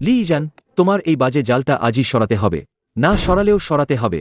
Legion, তোমার এই বাজে জালটা আজই সরাতে হবে। না সরালেও সরাতে হবে।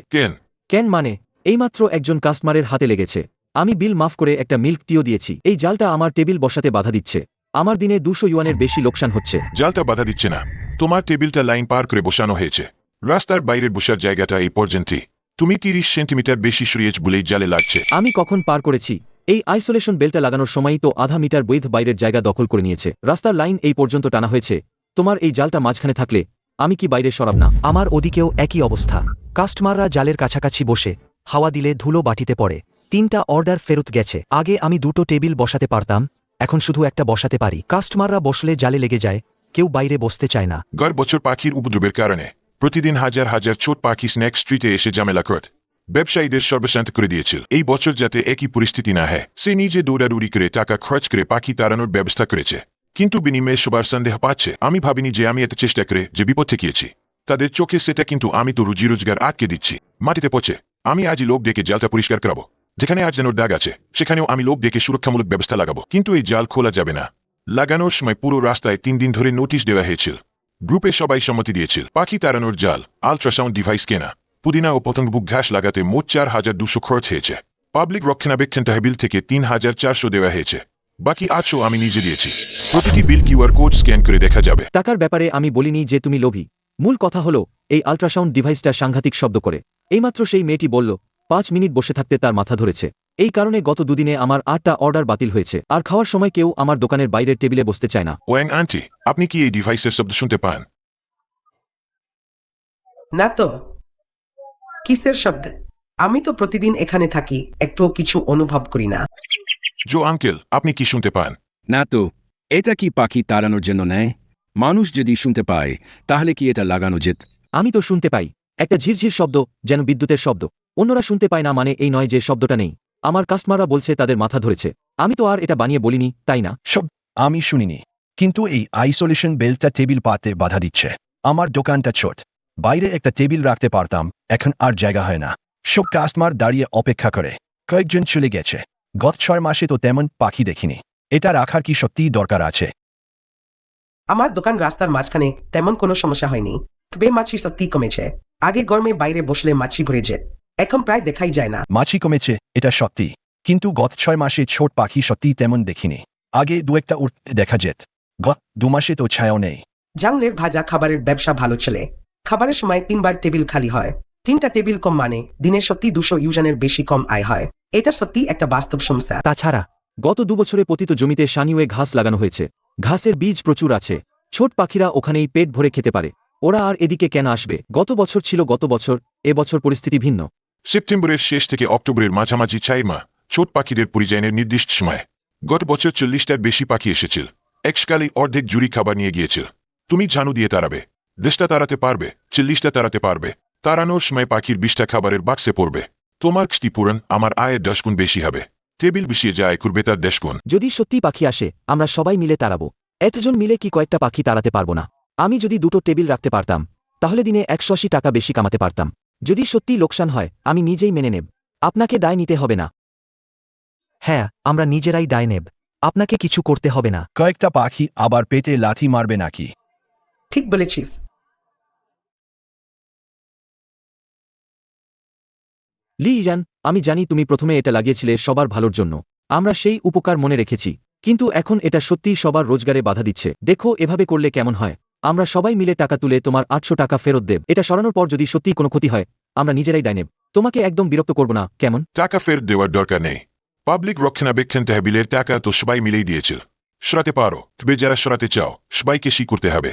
কেন মানে? এইমাত্র একজন কাস্টমারের হাতে লেগেছে। আমি বিল মাফ করে একটা মিল্ক টিও দিয়েছি। এই জালটা আমার টেবিল বসাতে বাধা দিচ্ছে। আমার দিনে 200 ইউয়ানের বেশি লোকসান হচ্ছে। জালটা বাধা দিচ্ছে না, তোমার টেবিলটা লাইন পার করে বসানো হয়েছে। রাস্তার বাইরের বসার জায়গাটা এই পর্যন্তই। তুমি 30 সেন্টিমিটার বেশি সরিয়েছ বলেই জালে লাগছে। আমি কখন পার করেছি? এই আইসোলেশন বেলটা লাগানোর সময়ই তো আধা মিটার বৈধ বাইরের জায়গা দখল করে নিয়েছে। রাস্তার লাইন এই পর্যন্ত টানা হয়েছে। তোমার এই জালটা মাঝখানে থাকলে আমি কি বাইরে সরাব না? আমার ওদিকেও একই অবস্থা। কাস্টমাররা জালের কাছাকাছি বসে হাওয়া দিলে ধুলো বাটিতে পড়ে। 3টা অর্ডার ফেরত গেছে। আগে আমি 2টো টেবিল বসাতে পারতাম, এখন শুধু একটা বসাতে পারি। কাস্টমাররা বসলে জালে লেগে যায়, কেউ বাইরে বসতে চায় না। গড় বছর পাখির উপদ্রবের কারণে প্রতিদিন হাজার হাজার ছোট পাখি স্ন্যাক স্ট্রিটে এসে ঝামেলা করত। ব্যবসায়ীদের সর্বশান্ত করে দিয়েছিল। এই বছর যাতে একই পরিস্থিতি না হয়, সে নিজে দৌড়াদৌড়ি করে টাকা খরচ করে পাখি তাড়ানোর ব্যবস্থা করেছে। কিন্তু বিনিময়ে সবার সন্দেহ পাচ্ছে। আমি ভাবিনি যে আমি এত চেষ্টা করে যে বিপদ ঠেকিয়েছি তাদের চোখে সেটা, কিন্তু আমি তো রুজি রোজগার আটকে দিচ্ছি। মাটিতে পচে। আমি আজই লোক ডেকে জালটা পরিষ্কার করাবো। যেখানে আজ যেন দাগ আছে সেখানেও আমি লোক ডেকে সুরক্ষামূলক ব্যবস্থা লাগাবো। কিন্তু এই জাল খোলা যাবে না। লাগানোর সময় পুরো রাস্তায় 3 দিন ধরে নোটিশ দেওয়া হয়েছিল। গ্রুপে সবাই সম্মতি দিয়েছিল। পাখি তাড়ানোর জাল, আলট্রাসাউন্ড ডিভাইস কেনা, পুদিনা ও পতঙ্গবুক ঘাস লাগাতে মোট 4200 খরচ হয়েছে। পাবলিক রক্ষণাবেক্ষণ তহবিল থেকে 3400 দেওয়া হয়েছে। বাকি 800 আমি নিজে দিয়েছি। প্রতিটি বিল কিউআর কোড স্ক্যান করে দেখা যাবে। টাকার ব্যাপারে আমি বলিনি যে তুমি লোভী। মূল কথা হলো এই আল্ট্রাসাউন্ড ডিভাইসটা সাংঘাতিক শব্দ করে। এইমাত্র সেই মেয়েটি বলল 5 মিনিট বসে থাকতে তার মাথা ধরেছে। এই কারণে গত দুদিনে আমার 8টা অর্ডার বাতিল হয়েছে। আর খাওয়ার সময় কেউ আমার দোকানের বাইরের টেবিলে বসতে চায় না। ওয়াং আন্টি, আপনি কি এই ডিভাইসের শব্দ শুনতে পান? না তো। কিসের শব্দ? আমি তো প্রতিদিন এখানে থাকি, একটুও কিছু অনুভব করি না। জো আঙ্কেল, আপনি কি শুনতে পান? না তো। এটা কি পাখি তাড়ানোর জন্য নেয়? মানুষ যদি শুনতে পায় তাহলে কি এটা লাগানো যেত? আমি তো শুনতে পাই একটা ঝিরঝির শব্দ, যেন বিদ্যুতের শব্দ। অন্যরা শুনতে পায় না মানে এই নয় যে শব্দটা নেই। আমার কাস্টমাররা বলছে তাদের মাথা ধরেছে। আমি তো আর এটা বানিয়ে বলিনি, তাই না? সব আমি শুনিনি, কিন্তু এই আইসোলেশন বেলটা টেবিল পাতে বাধা দিচ্ছে। আমার দোকানটা ছোট, বাইরে একটা টেবিল রাখতে পারতাম, এখন আর জায়গা হয় না। সব কাস্টমার দাঁড়িয়ে অপেক্ষা করে। কয়েকজন চলে গেছে। গত 6 মাসে তো তেমন পাখি দেখিনি। এটা রাখার কি সত্যিই দরকার আছে? আমার দোকান রাস্তার মাঝখানে, তেমন কোনো সমস্যা হয়নি। তবে মাছি সত্যি কমেছে। আগে গরমে বাইরে বসলে মাছি ভরে যেত, এখন প্রায় দেখাই যায় না। মাছি কমেছে, এটা সত্যি, কিন্তু গত 6 মাসে ছোট পাখি সত্যিই তেমন দেখিনি। আগে 2-1টা উঠতে দেখা যেত, গত 2 মাসে তো ছায়াও নেই। জাংলের ভাজা খাবারের ব্যবসা ভালো চলে। খাবারের সময় 3বার টেবিল খালি হয়। 3টা টেবিল কম মানে দিনে সত্যি 200 ইউজানের বেশি কম আয় হয়। এটা সত্যি একটা বাস্তব সমস্যা। তাছাড়া গত 2 বছরে পতিত জমিতে সানিওয়ে ঘাস লাগানো হয়েছে। ঘাসের বীজ প্রচুর আছে। ছোট পাখিরা ওখানেই পেট ভরে খেতে পারে। ওরা আর এদিকে কেন আসবে? গত বছর ছিল গত বছর, এবছর পরিস্থিতি ভিন্ন। সেপ্টেম্বরের শেষ থেকে অক্টোবরের মাঝামাঝি 4 মাস ছোট পাখিদের পরিযায়নের নির্দিষ্ট সময়। গত বছর 40টার বেশি পাখি এসেছিল। এককালে অর্ধেক জুড়ি খাবার নিয়ে গিয়েছিল। তুমি ঝানু দিয়ে তাড়াবে, 10টা তাড়াতে পারবে, 40টা তাড়াতে পারবে। তাড়ানোর সময় পাখির 20টা খাবারের বাক্সে পড়বে। তোমার ক্ষতিপূরণ আমার আয়ের 10 গুণ বেশি হবে। টেবিল বসিয়ে যায় করবে তার 10 গুণ। যদি সত্যি পাখি আসে আমরা সবাই মিলে তাড়াবো। এতজন মিলে কি কয়েকটা পাখি তাড়াতে পারবো না? আমি যদি 2টো টেবিল রাখতে পারতাম তাহলে দিনে 180 টাকা বেশি কামাতে পারতাম। যদি সত্যি লোকসান হয় আমি নিজেই মেনে নেব। আপনাকে দায় নিতে হবে না। হ্যাঁ, আমরা নিজেরাই দায় নেব। আপনাকে কিছু করতে হবে না। কয়েকটা পাখি আবার পেটে লাথি মারবে নাকি? ঠিক বলেছিস। লিজান, আমি জানি তুমি প্রথমে এটা লাগিয়েছিলে সবার ভালোর জন্য। আমরা সেই উপকার মনে রেখেছি। কিন্তু এখন এটা সত্যিই সবার রোজগারে বাধা দিচ্ছে। দেখো এভাবে করলে কেমন হয়? আমরা সবাই মিলে টাকা তুলে তোমার 800 টাকা ফেরত দেব। এটা সরানোর পর যদি সত্যিই কোনো ক্ষতি হয় আমরা নিজেরাই দায় নেব। তোমাকে একদম বিরক্ত করব না, কেমন? টাকা ফেরত দেওয়ার দরকার নেই। পাবলিক রক্ষণাবেক্ষণ তহবিলের টাকা তো সবাই মিলেই দিয়েছিল। সরাতে পারো, তবে যারা সরাতে চাও সবাইকে করতে হবে।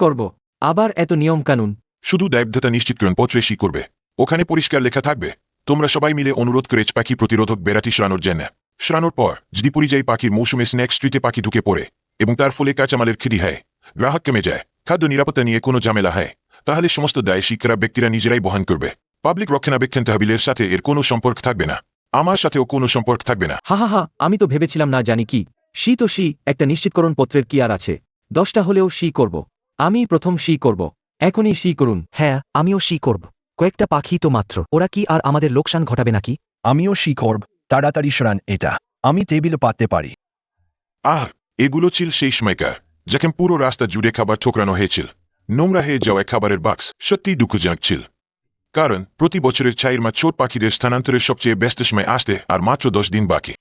করব। আবার এত নিয়ম কানুন? শুধু দায়বদ্ধতা নিশ্চিতকরণ পত্রে করবে। ওখানে পরিষ্কার লেখা থাকবে তোমরা সবাই মিলে অনুরোধ করেছ পাখি প্রতিরোধক বেড়াটি সরানোর জন্য। সরানোর পর যদি পরিযায়ী পাখির মৌসুমে স্ন্যাক স্ট্রিটে পাখি ঢুকে পড়ে এবং তার ফলে কাঁচামালের খিদি হয়, গ্রাহক কমে যায়, খাদ্য নিরাপত্তা নিয়ে কোনো ঝামেলা হয়, তাহলে সমস্ত দায় স্বীকার ব্যক্তিরা নিজেরাই বহন করবে। পাবলিক রক্ষণাবেক্ষণ তহবিলের সাথে এর কোনো সম্পর্ক থাকবে না। আমার সাথেও কোনো সম্পর্ক থাকবে না। হা হা হা, আমি তো ভেবেছিলাম না জানি কি। তো একটা নিশ্চিতকরণ পত্রের কি আর আছে? 10টা হলেও করব। আমি প্রথম করব। এখনই করুন। হ্যাঁ, আমিও করব। কয়েকটা পাখি তো মাত্র, ওরা কি আর আমাদের লোকসান ঘটাবে নাকি? আমিও করব। তাড়াতাড়ি সরান এটা, আমি টেবিল পাততে পারি। এগুলো ছিল সেই সময়কার। যেখানে পুরো রাস্তা জুড়ে খাবার ঠোকরানো হয়েছিল। নোংরা হয়ে যাওয়া খাবারের বাক্স সত্যিই দুঃখজনক ছিল। কারণ প্রতি বছরের চাইরমা ছোট পাখিদের স্থানান্তরের সবচেয়ে ব্যস্ত সময় আসতে আর মাত্র 10 দিন বাকি।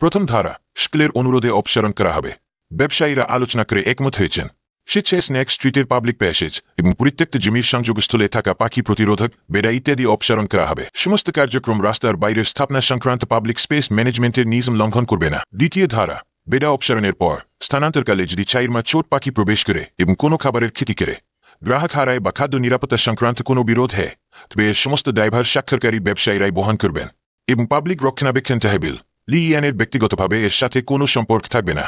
প্রথম ধারা স্কুলের অনুরোধে অপসারণ করা হবে। ব্যবসায়ীরা আলোচনা করে একমত হয়েছেন। স্বেচ্ছায় স্ন্যাক স্ট্রিটের পাবলিক প্যাসেজ এবং পরিত্যক্ত জমির সংযোগস্থলে থাকা পাখি প্রতিরোধক বেড়া ইত্যাদি অপসারণ করা হবে। সমস্ত কার্যক্রম রাস্তার বাইরের স্থাপনা সংক্রান্ত পাবলিক স্পেস ম্যানেজমেন্টের নিয়ম লঙ্ঘন করবে না। দ্বিতীয় ধারা বেড়া অপসারণের পর স্থানান্তরকালে যদি চাইরমা ছোট পাখি প্রবেশ করে এবং কোনো খাবারের ক্ষতি করে, গ্রাহক হারায় বা খাদ্য নিরাপত্তা সংক্রান্ত কোনো বিরোধ হয়, তবে এর সমস্ত দায়ভার স্বাক্ষরকারী ব্যবসায়ীরাই বহন করবেন এবং পাবলিক রক্ষণাবেক্ষণ তহবিল লিইয়ানের ব্যক্তিগতভাবে এর সাথে কোনো সম্পর্ক থাকবে না।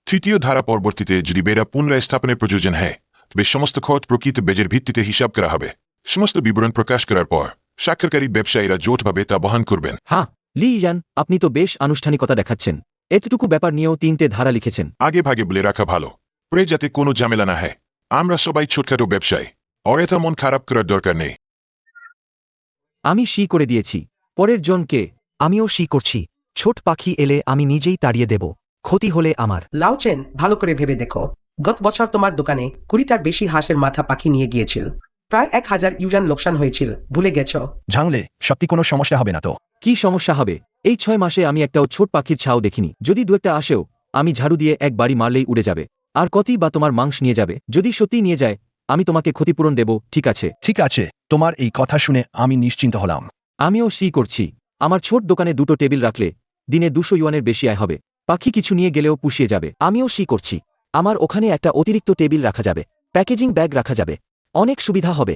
তৃতীয় ধারা পরবর্তীতে যদি বেড়া পুনরায় স্থাপনের প্রয়োজন হয়, তবে সমস্ত খরচ প্রকৃত বেজের ভিত্তিতে হিসাব করা হবে। সমস্ত বিবরণ প্রকাশ করার পর স্বাক্ষরকারী ব্যবসায়ীরা জোটভাবে তা বহন করবেন। হ্যাঁ লিজান, আপনি তো বেশ আনুষ্ঠানিকতা দেখাচ্ছেন। এতটুকু ব্যাপার নিয়েও 3টে ধারা লিখেছেন। আগে ভাগে বলে রাখা ভালো, পরে যাতে কোনো ঝামেলা না হয়। আমরা সবাই ছোটখাটো ব্যবসায়ী, আর এত মন খারাপ করার দরকার নেই। আমি করে দিয়েছি। পরের জনকে। আমিও করছি। ছোট পাখি এলে আমি নিজেই তাড়িয়ে দেব। ক্ষতি হলে আমার। লাউচেন, ভালো করে ভেবে দেখো। গত বছর তোমার দোকানে 20টার বেশি হাঁসের মাথা পাখি নিয়ে গিয়েছিল। প্রায় 1000 ইউজান লোকসান হয়েছিল, ভুলে গেছো? ঝাংলে সত্যি কোনো সমস্যা হবে না তো? কি সমস্যা হবে? এই 6 মাসে আমি একটাও ছোট পাখির ছাও দেখিনি। যদি 2-একটা আসেও, আমি ঝাড়ু দিয়ে এক বাড়ি মারলেই উড়ে যাবে। আর কতই বা তোমার মাংস নিয়ে যাবে? যদি সত্যিই নিয়ে যায়, আমি তোমাকে ক্ষতিপূরণ দেব, ঠিক আছে? ঠিক আছে, তোমার এই কথা শুনে আমি নিশ্চিন্ত হলাম। আমিও করছি। আমার ছোট দোকানে 2টো টেবিল রাখলে দিনে 200 ইউয়ানের বেশি আয় হবে। পাখি কিছু নিয়ে গেলেও পুষিয়ে যাবে। আমিও করছি। আমার ওখানে একটা অতিরিক্ত টেবিল রাখা যাবে, প্যাকেজিং ব্যাগ রাখা যাবে, অনেক সুবিধা হবে।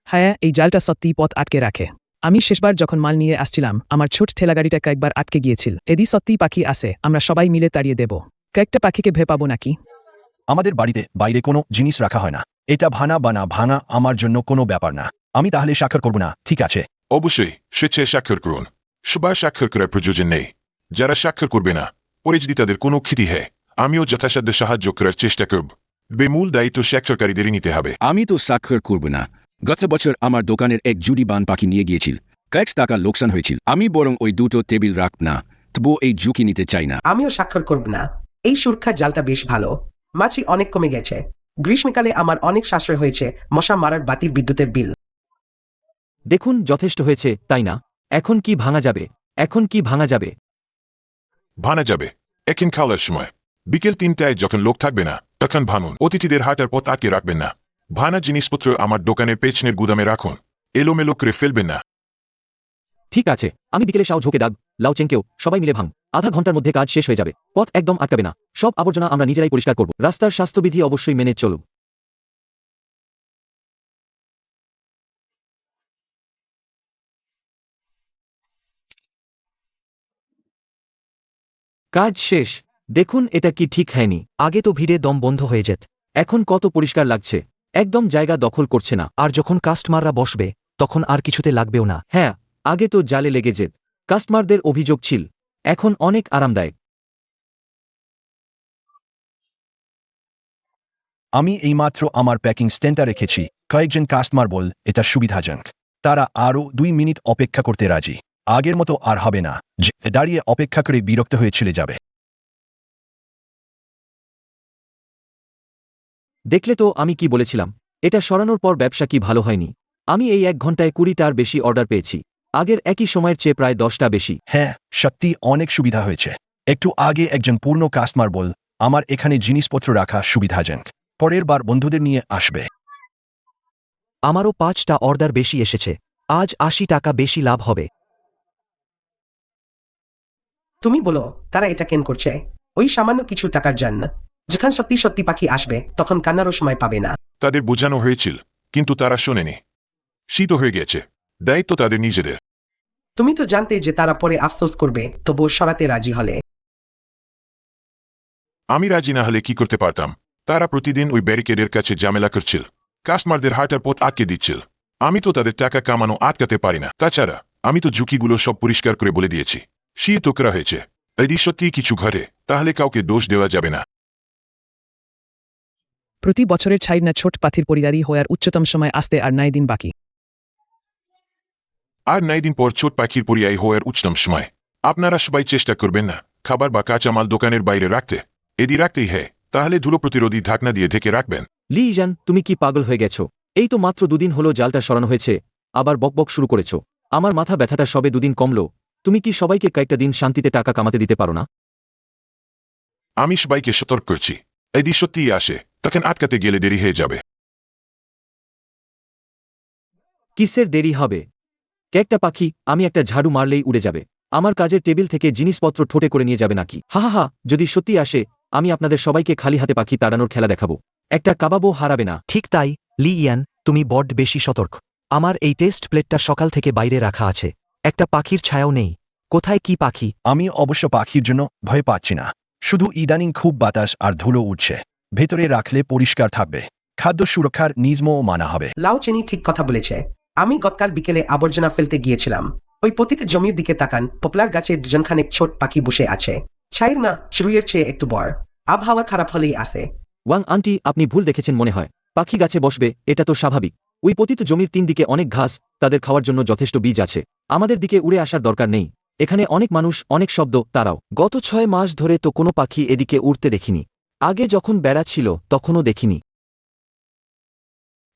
হ্যাঁ, এই জালটা সত্যিই পথ আটকে রাখে। আমি শেষবার যখন মাল নিয়ে আসছিলাম, আমার ছোট ঠেলাগাড়িটা কয়েকবার আটকে গিয়েছিল। এদি সত্যিই পাখি আসে, আমরা সবাই মিলে তাড়িয়ে দেব। কয়েকটা পাখিকে ভয় পাবো নাকি? আমাদের বাড়িতে বাইরে কোনো জিনিস রাখা হয় না। এটা ভাঙা বা না ভাঙা আমার জন্য কোনো ব্যাপার না। আমি তাহলে স্বাক্ষর করব না, ঠিক আছে? অবশ্যই স্বেচ্ছায় স্বাক্ষর করুন। সবার স্বাক্ষর করার প্রয়োজন নেই। যারা স্বাক্ষর করবে না, পরে যদি তাদের কোনো ক্ষতি হয়, আমিও যথাসাধ্য সাহায্য করার চেষ্টা করব। মূল দায়িত্ব স্বাক্ষরকারীদেরই নিতে হবে। আমি তো স্বাক্ষর করব না। গত বছর আমার দোকানের এক জুডি বান পাখি নিয়ে গিয়েছিল, কয়েক টাকা লোকসান হয়েছিল। আমি বরং ওই 2টো টেবিল রাখ না, তবুও এই ঝুঁকি নিতে চাই না। আমিও স্বাক্ষর করব না। এই সুরক্ষা জালটা বেশ ভালো। মাছি অনেক কমে গেছে। গ্রীষ্মকালে আমার অনেক সাশ্রয় হয়েছে মশা মারার বাতির বিদ্যুতের বিল। দেখুন, যথেষ্ট হয়েছে, তাই না? এখন কি ভাঙা যাবে? ভানা যাবে এখন খাওয়ার সময়। বিকেল 3টায় যখন লোক থাকবে না, তখন ভানুন। অতিথিদের হাঁটার পথ আটকে রাখবেন না। ভানা জিনিসপত্র আমার দোকানের পেছনের গুদামে রাখুন। এলোমেলো করে ফেলবেন না। ঠিক আছে, আমি বিকেলে সাও ঝোঁকে ডাক লাউচেনকেও সবাই মিলে ভাঙ। আধা ঘন্টার মধ্যে কাজ শেষ হয়ে যাবে। পথ একদম আটকাবে না। সব আবর্জনা আমরা নিজেরাই পরিষ্কার করব। রাস্তার স্বাস্থ্যবিধি অবশ্যই মেনে চলুন। কাজ শেষ। দেখুন এটা কি ঠিক হয়নি? আগে তো ভিড়ে দম বন্ধ হয়ে যেত। এখন কত পরিষ্কার লাগছে। একদম জায়গা দখল করছে না। আর যখন কাস্টমাররা বসবে, তখন আর কিছুতে লাগবেও না। হ্যাঁ, আগে তো জালে লেগে যেত। কাস্টমারদের অভিযোগ ছিল। এখন অনেক আরামদায়ক। আমি এইমাত্র আমার প্যাকিং স্ট্যান্ডটা রেখেছি। কয়েকজন কাস্টমার বল এটা সুবিধাজনক। তারা আরও 2 মিনিট অপেক্ষা করতে রাজি। আগের মতো আর হবে না যে দাঁড়িয়ে অপেক্ষা করে বিরক্ত হয়ে চলে যাবে। দেখলে তো আমি কি বলেছিলাম? এটা সরানোর পর ব্যবসা কি ভালো হয়নি? আমি এই 1 ঘন্টায় 20টার বেশি অর্ডার পেয়েছি। আগের একই সময়ের চেয়ে প্রায় 10টা বেশি। হ্যাঁ, সত্যি অনেক সুবিধা হয়েছে। একটু আগে একজন পূর্ণ কাস্টমার বল আমার এখানে জিনিসপত্র রাখা সুবিধাজনক, পরের বার বন্ধুদের নিয়ে আসবে। আমারও 5টা অর্ডার বেশি এসেছে। আজ 80 টাকা বেশি লাভ হবে। তুমি বলো তারা এটা কেন করছে? ওই সামান্য কিছু টাকার জন্য। যখন সত্যি সত্যি পাখি আসবে, তখন কান্নারও সময় পাবে না। তাদের বোঝানো হয়েছিল, কিন্তু তারা শোনেনি। শীত হয়ে গেছে। দায়িত্ব তাদের নিজেদের। তুমি তো জানতে যে তারা পরে আফসোস করবে, তবুও সরাতে রাজি হলে। আমি রাজি না হলে কি করতে পারতাম? তারা প্রতিদিন ওই ব্যারিকেডের কাছে ঝামেলা করছিল। কাস্টমারদের হাঁটার পথ আটকে দিচ্ছিল। আমি তো তাদের টাকা কামানো আটকাতে পারি না। তাছাড়া আমি তো ঝুঁকিগুলো সব পরিষ্কার করে বলে দিয়েছি। শীত করা হয়েছে। যদি সত্যি কিছু ঘটে, তাহলে কাউকে দোষ দেওয়া যাবে না। প্রতি বছরের ছাইর না ছোট পাখির পরিবারই হওয়ার উচ্চতম সময় আসতে আর 9 দিন বাকি। আর 9 দিন পর ছোট পাখির পরিযায়ী হওয়ার উচ্চতম সময়। আপনারা সবাই চেষ্টা করবেন না খাবার বা কাঁচামাল দোকানের বাইরে রাখতে। এদি রাখতেই হ্যাঁ, তাহলে ধুলো প্রতিরোধী ঢাকনা দিয়ে ঢেকে রাখবেন। লি ইয়ান, তুমি কি পাগল হয়ে গেছো? এই তো মাত্র দুদিন হলো জালটা সরানো হয়েছে, আবার বকবক শুরু করেছো। আমার মাথা ব্যথাটা সবে দুদিন কমলো। তুমি কি সবাইকে কয়েকটা দিন শান্তিতে টাকা কামাতে দিতে পারো না? আমি সবাইকে সতর্ক করছি, এদি সত্যিই আসে, তখন আটকাতে গেলে দেরি হয়ে যাবে। কিসের দেরি হবে? কয়েকটা পাখি আমি একটা ঝাড়ু মারলেই উড়ে যাবে। আমার কাজের টেবিল থেকে জিনিসপত্র ঠোঁটে করে নিয়ে যাবে নাকি? হা হা হা, যদি সত্যি আসে আমি আপনাদের সবাইকে খালি হাতে পাখি তাড়ানোর খেলা দেখাবো। একটা কাবাবও হারাবে না। ঠিক তাই, লি ইয়ান, তুমি বড্ড বেশি সতর্ক। আমার এই টেস্ট প্লেটটা সকাল থেকে বাইরে রাখা আছে, একটা পাখির ছায়াও নেই। কোথায় কি পাখি? আমি অবশ্য পাখির জন্য ভয় পাচ্ছি না, শুধু ইদানিং খুব বাতাস আর ধুলো উঠছে। ভেতরে রাখলে পরিষ্কার থাকবে, খাদ্য সুরক্ষার নিয়মও মানা হবে। লাউ চিনি ঠিক কথা বলেছে। আমি গতকাল বিকেলে আবর্জনা ফেলতে গিয়েছিলাম। ওই পতিত জমির দিকে তাকান, পপলার গাছের দুজনখানেক ছোট পাখি বসে আছে। ছাইর না, শুরুয়ের চেয়ে একটু বড়। আবহাওয়া খারাপ হলেই আসে। ওয়াং আন্টি, আপনি ভুল দেখেছেন মনে হয়। পাখি গাছে বসবে, এটা তো স্বাভাবিক। ওই পতিত জমির 3 দিকে অনেক ঘাস, তাদের খাওয়ার জন্য যথেষ্ট বীজ আছে। আমাদের দিকে উড়ে আসার দরকার নেই। এখানে অনেক মানুষ, অনেক শব্দ, তারাও। গত 6 মাস ধরে তো কোনো পাখি এদিকে উড়তে দেখিনি। আগে যখন বেড়া ছিল তখনও দেখিনি।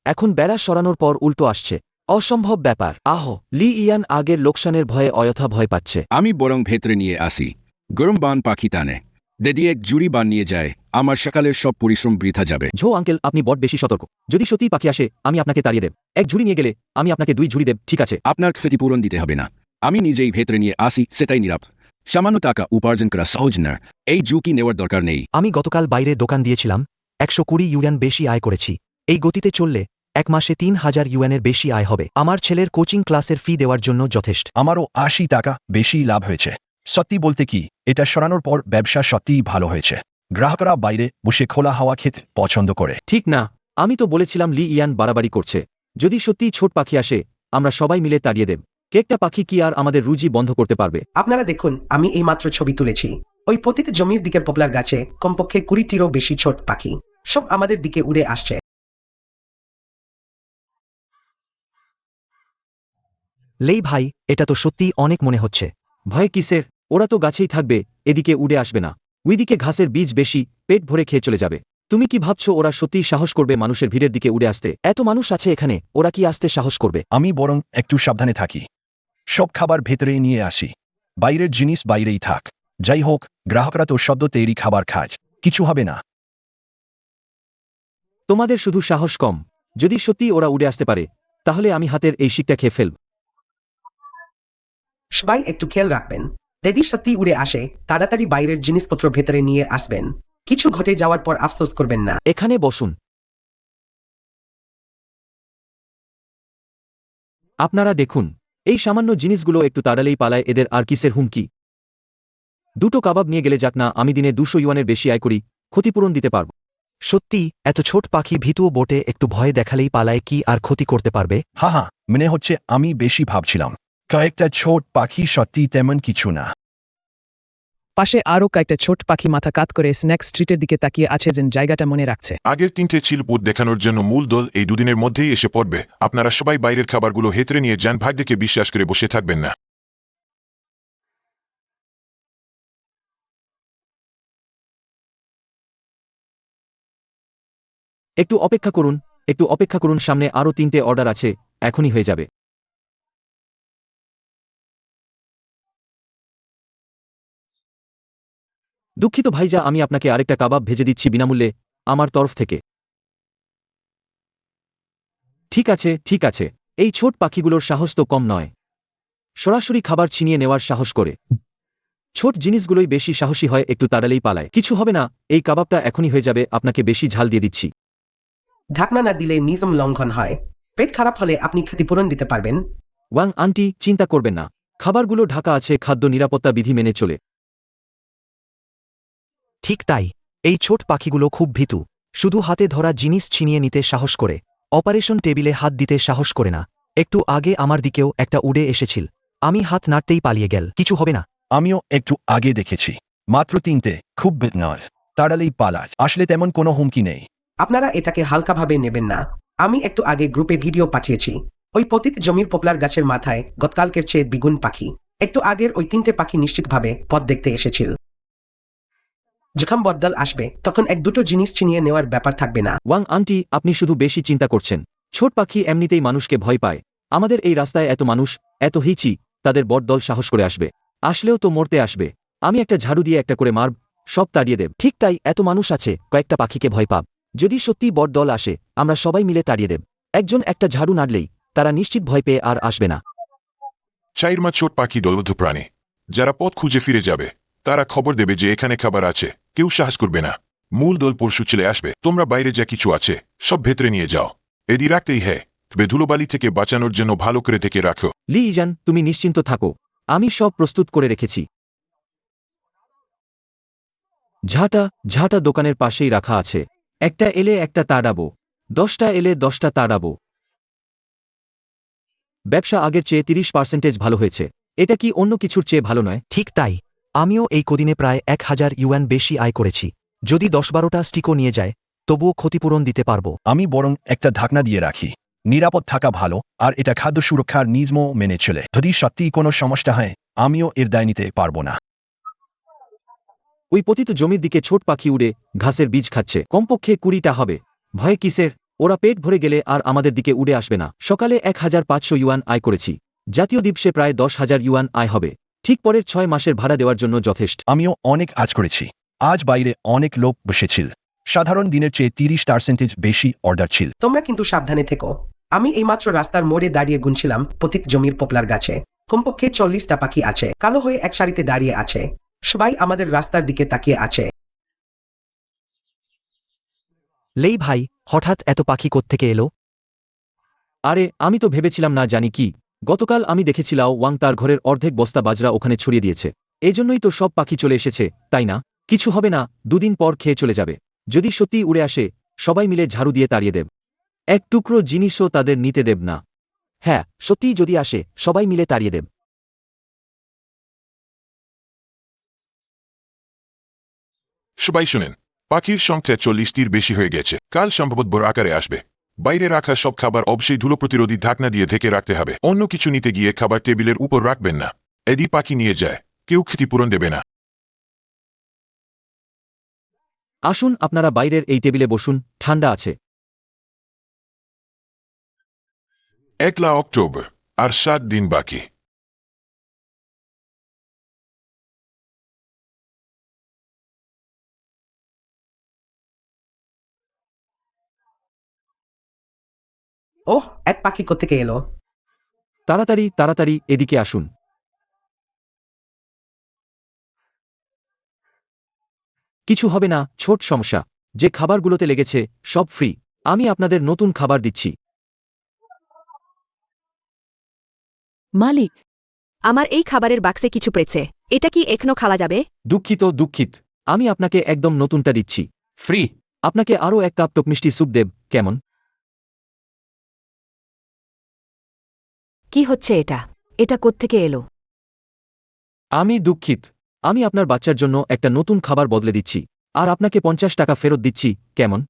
এখন বেড়া সরানোর পর উল্টো আসছে। অসম্ভব ব্যাপার। আহ, লি ইয়ান আগের লোকসানের ভয়ে অযথা ভয় পাচ্ছে। আমি বরং ভেতরে নিয়ে আসি। গরম বান পাখি টানে, যদি এক জুড়ি বান নিয়ে যায়, আমার সকালের সব পরিশ্রম বৃথা যাবে। ঝো আঙ্কেল, আপনি বড় বেশি সতর্ক। যদি সত্যিই পাখি আসে আমি আপনাকে তাড়িয়ে দেব। এক ঝুড়ি নিয়ে গেলে আমি আপনাকে 2 ঝুড়ি দেব, ঠিক আছে? আপনার ক্ষতিপূরণ দিতে হবে না, আমি নিজেই ভেতরে নিয়ে আসি, সেটাই নিরাপদ। সামান্য টাকা উপার্জন করা সহজ না, এই ঝুঁকি নেওয়ার দরকার নেই। আমি গতকাল বাইরে দোকান দিয়েছিলাম, 120 ইউয়ান বেশি আয় করেছি। এই গতিতে চললে 1 মাসে 3000 ইউয়ানের বেশি আয় হবে। আমার ছেলের কোচিং ক্লাসের ফি দেওয়ার জন্য যথেষ্ট। আমারও 80 টাকা বেশি লাভ হয়েছে। সত্যি বলতে কি, এটা সরানোর পর ব্যবসা সত্যিই ভালো হয়েছে। গ্রাহকরা বাইরে বসে খোলা হাওয়া খেতে পছন্দ করে। ঠিক না, আমি তো বলেছিলাম লি ইয়ান বাড়াবাড়ি করছে। যদি সত্যিই ছোট পাখি আসে আমরা সবাই মিলে তাড়িয়ে দেব। কেকটা পাখি কি আর আমাদের রুজি বন্ধ করতে পারবে? আপনারা দেখুন, আমি এইমাত্র ছবি তুলেছি। ওই পতিত জমির দিকের পপলার গাছে কমপক্ষে 20টিরও বেশি ছোট পাখি, সব আমাদের দিকে উড়ে আসছে। লেই ভাই, এটা তো সত্যিই অনেক মনে হচ্ছে। ভয় কিসের? ওরা তো গাছেই থাকবে, এদিকে উড়ে আসবে না। ওইদিকে ঘাসের বীজ বেশি, পেট ভরে খেয়ে চলে যাবে। তুমি কি ভাবছো ওরা সত্যিই সাহস করবে মানুষের ভিড়ের দিকে উড়ে আসতে? এত মানুষ আছে এখানে, ওরা কি আসতে সাহস করবে? আমি বরং একটু সাবধানে থাকি, সব খাবার ভেতরে নিয়ে আসি। বাইরের জিনিস বাইরেই থাক। যাই হোক, গ্রাহকরা তো সদ্য তৈরি খাবার খায়, কিছু হবে না। তোমাদের শুধু সাহস কম। যদি সত্যিই ওরা উড়ে আসতে পারে তাহলে আমি হাতের এই শিকটা খেয়ে ফেলব। সবাই একটু খেয়াল রাখবেন, যদি সত্যি উড়ে আসে তাড়াতাড়ি বাইরের জিনিসপত্র ভেতরে নিয়ে আসবেন। কিছু ঘটে যাওয়ার পর আফসোস করবেন না। এখানে বসুন। আপনারা দেখুন, এই সামান্য জিনিসগুলো একটু তাড়ালেই পালায়, এদের আর কিসের হুমকি? 2টো কাবাব নিয়ে গেলে যাক না, আমি দিনে 200 ইউয়ানের বেশি আয় করি, ক্ষতিপূরণ দিতে পারব। সত্যি এত ছোট পাখি ভীতুও বটে, একটু ভয় দেখালেই পালায়, কি আর ক্ষতি করতে পারবে? হা হা, মনে হচ্ছে আমি বেশি ভাবছিলাম। কয়েকটা ছোট পাখি সত্যি তেমন কিছু না। পাশে আরও কয়েকটা ছোট পাখি মাথা কাত করে স্ন্যাক স্ট্রিটের দিকে তাকিয়ে আছে, যেন জায়গাটা মনে রাখছে। আগের 3টে চিলপুট দেখানোর জন্য মূল দল এই দুদিনের মধ্যেই এসে পড়বে। আপনারা সবাই বাইরের খাবারগুলো হেতরে নিয়ে যান, ভাগ্যকে বিশ্বাস করে বসে থাকবেন না। একটু অপেক্ষা করুন, একটু অপেক্ষা করুন, সামনে আরও 3টে অর্ডার আছে, এখনই হয়ে যাবে। দুঃখিত ভাইজা, আমি আপনাকে আরেকটা কাবাব ভেজে দিচ্ছি বিনামূল্যে, আমার তরফ থেকে। ঠিক আছে, ঠিক আছে। এই ছোট পাখিগুলোর সাহস তো কম নয়, সরাসরি খাবার ছিনিয়ে নেওয়ার সাহস করে। ছোট জিনিসগুলোই বেশি সাহসী হয়, একটু তাড়ালেই পালায়। কিছু হবে না, এই কাবাবটা এখনই হয়ে যাবে, আপনাকে বেশি ঝাল দিয়ে দিচ্ছি। ঢাকনা না দিলে নিয়ম লঙ্ঘন হয়। পেট খারাপ হলে আপনি ক্ষতিপূরণ দিতে পারবেন। ওয়াং আন্টি, চিন্তা করবেন না, খাবারগুলো ঢাকা আছে, খাদ্য নিরাপত্তা বিধি মেনে চলে। ঠিক তাই, এই ছোট পাখিগুলো খুব ভীতু, শুধু হাতে ধরা জিনিস ছিনিয়ে নিতে সাহস করে, অপারেশন টেবিলে হাত দিতে সাহস করে না। একটু আগে আমার দিকেও একটা উড়ে এসেছিল, আমি হাত নাড়তেই পালিয়ে গেল। কিছু হবে না। আমিও একটু আগে দেখেছি, মাত্র 3টে, খুব নয়, তাড়ালেই পালায়। আসলে তেমন কোনো হুমকি নেই। আপনারা এটাকে হালকাভাবে নেবেন না। আমি একটু আগে গ্রুপে ভিডিও পাঠিয়েছি। ওই পতিত জমির পপলার গাছের মাথায় গতকালকের চেয়ে দ্বিগুণ পাখি। একটু আগের ওই 3টে পাখি নিশ্চিতভাবে পথ দেখতে এসেছিল। যখন বদল আসবে তখন এক দুটো জিনিস চিনিয়ে নেওয়ার ব্যাপার থাকবে না। ওয়াং আন্টি, আপনি শুধু বেশি চিন্তা করছেন। ছোট পাখি এমনিতেই মানুষকে ভয় পায়। আমাদের এই রাস্তায় এত মানুষ, এত হিচি, তাদের বড় দল সাহস করে আসবে। আসলেও তো মরতে আসবে। আমি একটা ঝাড়ু দিয়ে একটা করে মারব, সব তাড়িয়ে দেব। ঠিক তাই, এত মানুষ আছে, কয়েকটা পাখিকে ভয় পাব। যদি সত্যি বড় দল আসে আমরা সবাই মিলে তাড়িয়ে দেব। একজন একটা ঝাড়ু নাড়লেই তারা নিশ্চিত ভয় পেয়ে আর আসবে না। চাইরমা ছোট পাখি দলবদ্ধ প্রাণী, যারা পথ খুঁজে ফিরে যাবে তারা খবর দেবে যে এখানে খাবার আছে, কেউ সাহস করবে না। মূল দল পরশু চলে আসবে। তোমরা বাইরে যা কিছু আছে সব ভেতরে নিয়ে যাও। এদি রাখতেই হ্যাঁ, তবে ধুলোবালি থেকে বাঁচানোর জন্য ভালো করে থেকে রাখো। লি ইজান, তুমি নিশ্চিন্ত থাকো, আমি সব প্রস্তুত করে রেখেছি। ঝাঁটা ঝাঁটা দোকানের পাশেই রাখা আছে। একটা এলে একটা তাড়াবো, 10টা এলে 10টা তাড়াবো। ব্যবসা আগের চেয়ে 30% ভালো হয়েছে। এটা কি অন্য কিছুর চেয়ে ভালো নয়? ঠিক তাই, আমিও এই কদিনে প্রায় 1000 ইউয়ান বেশি আয় করেছি। যদি 10-12টা স্টিকও নিয়ে যায় তবুও ক্ষতিপূরণ দিতে পারবো। আমি বরং একটা ঢাকনা দিয়ে রাখি। নিরাপদ থাকা ভালো, আর এটা খাদ্য সুরক্ষার নিয়মও মেনে চলে। যদি সত্যিই কোনো সমস্যা হয় আমিও এর দায় নিতে পারবো না। ওই পতিত জমির দিকে ছোট পাখি উড়ে ঘাসের বীজ খাচ্ছে। কমপক্ষে 20টা হবে। ভয়ে কিসের? ওরা পেট ভরে গেলে আর আমাদের দিকে উড়ে আসবে না। সকালে 1500 ইউয়ান আয় করেছি। জাতীয় দিবসে প্রায় 10,000 ইউয়ান আয় হবে। ঠিক পরের 6 মাসের ভাড়া দেওয়ার জন্য যথেষ্ট। আমিও অনেক আজ করেছি। আজ বাইরে অনেক লোক বসেছিল। সাধারণ দিনের চেয়ে 30% বেশি অর্ডার ছিল। তোমরা কিন্তু সাবধানে থেকো। আমি এইমাত্র রাস্তার মোড়ে দাঁড়িয়ে গুনছিলাম পতিত জমির পপলার গাছে। কমপক্ষে 40টা পাখি আছে, কালো হয়ে এক সারিতে দাঁড়িয়ে আছে। সবাই আমাদের রাস্তার দিকে তাকিয়ে আছে। লেই ভাই, হঠাৎ এত পাখি কোত্থেকে এলো? আরে আমি তো ভেবেছিলাম না জানি কি। গতকাল আমি দেখেছিলাম ওয়াং তার ঘরের অর্ধেক বস্তা বাজরা ওখানে ছড়িয়ে দিয়েছে। এজন্যই তো সব পাখি চলে এসেছে, তাই না? কিছু হবে না, 2 দিন পর খেয়ে চলে যাবে। যদি সত্যিই উড়ে আসে সবাই মিলে ঝাড়ু দিয়ে তাড়িয়ে দেব। এক টুকরো জিনিসও তাদের নিতে দেব না। হ্যাঁ, সত্যিই যদি আসে সবাই মিলে তাড়িয়ে দেব। সবাই শুনেন, পাখির সংখ্যা 40টির বেশি হয়ে গেছে। কাল সম্ভবত বড় আকারে আসবে। বাইরে রাখা সব খাবার অবশ্যই ধুলো প্রতিরোধী ঢাকনা দিয়ে ঢেকে রাখতে হবে। অন্য কিছু নিতে গিয়ে খাবার টেবিলের উপর রাখবেন না। এদি পাখি নিয়ে যায়, কেউ ক্ষতিপূরণ দেবে না। আসুন আপনারা বাইরের এই টেবিলে বসুন, ঠান্ডা আছে। 1 অক্টোবর, আর 7 দিন বাকি। ওহ, এক পাখি কোত্থেকে এলো? তাড়াতাড়ি তাড়াতাড়ি এদিকে আসুন। কিছু হবে না, ছোট সমস্যা। যে খাবারগুলোতে লেগেছে সব ফ্রি। আমি আপনাদের নতুন খাবার দিচ্ছি। মালিক, আমার এই খাবারের বাক্সে কিছু পড়েছে। এটা কি এখনো খাওয়া যাবে? দুঃখিত দুঃখিত, আমি আপনাকে একদম নতুনটা দিচ্ছি, ফ্রি। আপনাকে আরও 1 কাপ টক মিষ্টি স্যুপ দেব, কেমন? কি হচ্ছে এটা? এটা কোত্থেকে এলো? আমি দুঃখিত, আমি আপনার বাচ্চার জন্য একটা নতুন খাবার বদলে দিচ্ছি, আর আপনাকে 50 টাকা ফেরত দিচ্ছি, কেমন?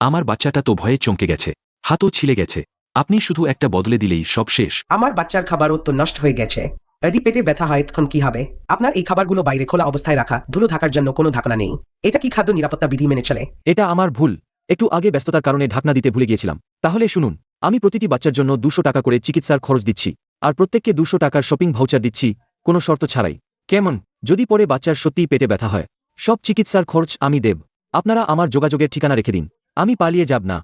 আমার বাচ্চাটা তো ভয়ে চমকে গেছে, হাতও ছিলে গেছে। আপনি শুধু একটা বদলে দিলেই সব শেষ। আমার বাচ্চার খাবারও তো নষ্ট হয়ে গেছে। যদি পেটে ব্যথা হয় তখন কি হবে? আপনার এই খাবারগুলো বাইরে খোলা অবস্থায় রাখা, ধুলো থাকার জন্য কোনো ঢাকনা নেই। এটা কি খাদ্য নিরাপত্তা বিধি মেনে চলে? এটা আমার ভুল। একটু আগে ব্যস্ততার কারণে ঢাকনা দিতে ভুলে গিয়েছিলাম। তাহলে শুনুন, আমি প্রতিটি বাচ্চার জন্য 200 টাকা করে চিকিৎসার খরচ দিচ্ছি, আর প্রত্যেককে 200 টাকার শপিং ভাউচার দিচ্ছি, কোনো শর্ত ছাড়াই, কেমন? যদি পরে বাচ্চার সত্যিই পেটে ব্যথা হয় সব চিকিৎসার খরচ আমি দেব। আপনারা আমার যোগাযোগের ঠিকানা রেখে দিন, আমি পালিয়ে যাব না।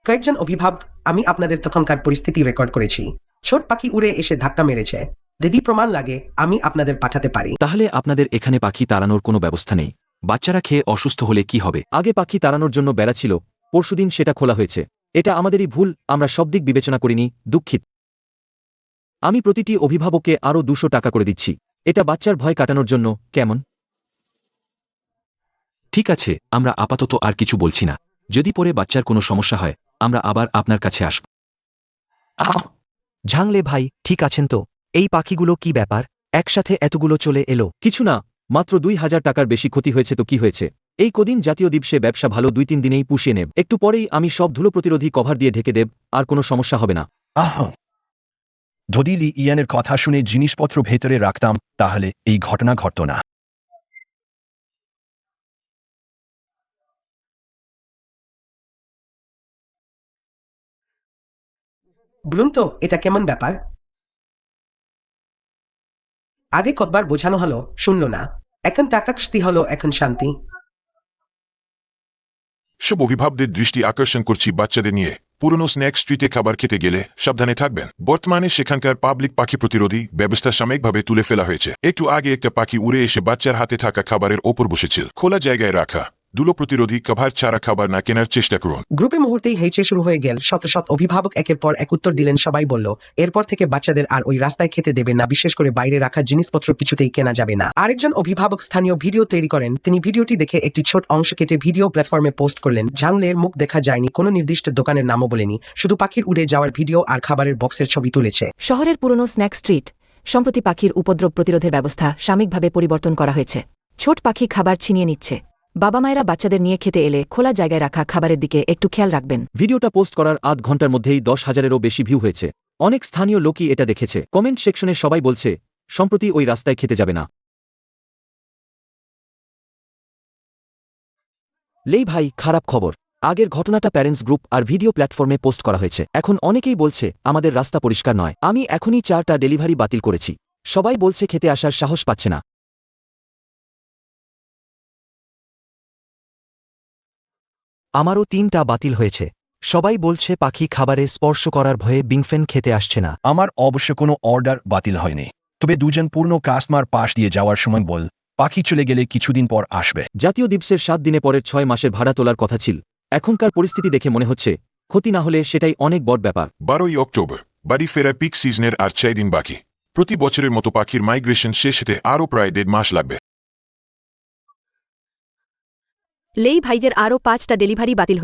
কয়েকজন অভিভাবক, আমি আপনাদের তখনকার পরিস্থিতি রেকর্ড করেছি। ছোট পাখি উড়ে এসে ধাক্কা মেরেছে। যদি প্রমাণ লাগে আমি আপনাদের পাঠাতে পারি। তাহলে আপনাদের এখানে পাখি তাড়ানোর কোনো ব্যবস্থা নেই? বাচ্চারা খেয়ে অসুস্থ হলে কি হবে? আগে পাখি তাড়ানোর জন্য বেড়া ছিল, পরশুদিন সেটা খোলা হয়েছে। এটা আমাদেরই ভুল, আমরা সব দিক বিবেচনা করিনি, দুঃখিত। আমি প্রতিটি অভিভাবককে আরও 200 টাকা করে দিচ্ছি। এটা বাচ্চার ভয় কাটানোর জন্য, কেমন? ঠিক আছে, আমরা আপাতত আর কিছু বলছি না। যদি পরে বাচ্চার কোনো সমস্যা হয় আমরা আবার আপনার কাছে আসব। ঝাংলে ভাই, ঠিক আছেন তো? এই পাখিগুলো কি ব্যাপার? একসাথে এতগুলো চলে এলো। কিছু না, মাত্র 2000 টাকার বেশি ক্ষতি হয়েছে তো কি হয়েছে? এই কদিন জাতীয় দিবসে ব্যবসা ভালো, 2-3 দিনেই পুষিয়ে নেব। একটু পরেই আমি সব ধুলো প্রতিরোধী কভার দিয়ে ঢেকে দেব, আর কোনো সমস্যা হবে না। আহ, যদি লি ইয়ানের কথা শুনে জিনিসপত্র ভেতরে রাখতাম তাহলে এই ঘটনা ঘটত না। বলুন তো এটা কেমন ব্যাপার? আগে কতবার বোঝানো হলো, শুনল না। এখন টাকা কিস্তি হলো, এখন শান্তি। সব অভিভাবকদের দৃষ্টি আকর্ষণ করছি বাচ্চাদের নিয়ে পুরনো স্ন্যাক স্ট্রিটে খাবার খেতে গেলে সাবধানে থাকবেন। বর্তমানে সেখানকার পাবলিক পাখি প্রতিরোধী ব্যবস্থা সাময়িকভাবে তুলে ফেলা হয়েছে। একটু আগে একটা পাখি উড়ে এসে বাচ্চার হাতে থাকা খাবারের ওপর বসেছিল। খোলা জায়গায় রাখা ধুলো প্রতিরোধী কভার ছাড়া খাবার না কেনার চেষ্টা করুন। গ্রুপে মুহূর্তেই হেঁচে শুরু হয়ে গেল। শত শত অভিভাবক একের পর এক উত্তর দিলেন। সবাই বলল এরপর থেকে বাচ্চাদের আর ওই রাস্তায় খেতে দেবে না, বিশেষ করে বাইরে রাখা জিনিসপত্র কিছুতেই কেনা যাবে না। আরেকজন অভিভাবক স্থানীয় ভিডিও তৈরি করেন। তিনি ভিডিওটি দেখে একটি ছোট অংশ কেটে ভিডিও প্ল্যাটফর্মে পোস্ট করলেন। জানলের মুখ দেখা যায়নি, কোনো নির্দিষ্ট দোকানের নামও বলেনি, শুধু পাখির উড়ে যাওয়ার ভিডিও আর খাবারের বক্সের ছবি তুলেছে। শহরের পুরনো স্ন্যাক স্ট্রিট সম্প্রতি পাখির উপদ্রব প্রতিরোধের ব্যবস্থা সাময়িকভাবে পরিবর্তন করা হয়েছে। ছোট পাখি খাবার ছিনিয়ে নিচ্ছে। বাবা মায়েরা বাচ্চাদের নিয়ে খেতে এলে খোলা জায়গায় রাখা খাবারের দিকে একটু খেয়াল রাখবেন। ভিডিওটা পোস্ট করার আধ ঘন্টার মধ্যেই 10,000-এরও বেশি ভিউ হয়েছে। অনেক স্থানীয় লোকই এটা দেখেছে। কমেন্ট সেকশনে সবাই বলছে সম্প্রতি ওই রাস্তায় খেতে যাবে না। লেই ভাই, খারাপ খবর। আগের ঘটনাটা প্যারেন্টস গ্রুপ আর ভিডিও প্ল্যাটফর্মে পোস্ট করা হয়েছে। এখন অনেকেই বলছে আমাদের রাস্তা পরিষ্কার নয়। আমি এখনই 4টা ডেলিভারি বাতিল করেছি। সবাই বলছে খেতে আসার সাহস পাচ্ছে না। আমারও 3টা বাতিল হয়েছে। সবাই বলছে পাখি খাবারে স্পর্শ করার ভয়ে বিংফেন খেতে আসছে না। আমার অবশ্য কোনো অর্ডার বাতিল হয়নি, তবে দুজন পূর্ণ কাস্টমার পাশ দিয়ে যাওয়ার সময় বল পাখি চলে গেলে কিছুদিন পর আসবে। জাতীয় দিবসের 7 দিনে পরের 6 মাসের ভাড়া তোলার কথা ছিল। এখনকার পরিস্থিতি দেখে মনে হচ্ছে ক্ষতি না হলে সেটাই অনেক বড় ব্যাপার। 12ই অক্টোবর বাড়ি ফেরার পিক সিজনের আর 6 দিন বাকি। প্রতি বছরের মতো পাখির মাইগ্রেশন শেষ হতে আরও প্রায় 1.5 মাস লাগবে। লেই ভাইজের আরও 5টা ডেলিভারি বাতিল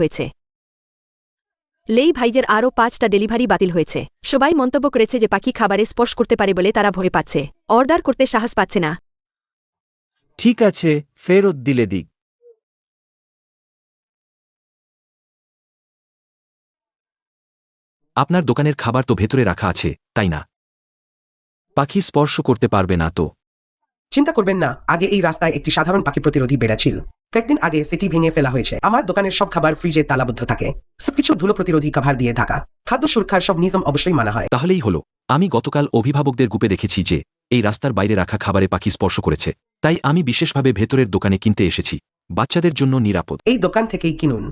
হয়েছে। সবাই মন্তব্য করেছে যে পাখি খাবারে স্পর্শ করতে পারে বলে তারা ভয় পাচ্ছে, অর্ডার করতে সাহস পাচ্ছে না। ঠিক আছে, ফেরত দিলে দিক। আপনার দোকানের খাবার তো ভেতরে রাখা আছে, তাই না? পাখি স্পর্শ করতে পারবে না তো? চিন্তা করবেন না, আগে এই রাস্তায় একটি সাধারণ পাখি প্রতিরোধী বেড়া ছিল। কয়েকদিন আগে সেটি ভেঙে ফেলা হয়েছে। আমার দোকানের সব খাবার ফ্রিজে তালাবদ্ধ থাকে, সবকিছু ধুলো প্রতিরোধী কভার দিয়ে ঢাকা। খাদ্য সুরক্ষার সব নিয়ম অবশ্যই মানা হয়। তাহলেই হলো। আমি গতকাল অভিভাবকদের গ্রুপে দেখেছি যে এই রাস্তার বাইরে রাখা খাবারে পাখি স্পর্শ করেছে, তাই আমি বিশেষভাবে ভেতরের দোকানে কিনতে এসেছি। বাচ্চাদের জন্য নিরাপদ। এই দোকান থেকেই কিনুন।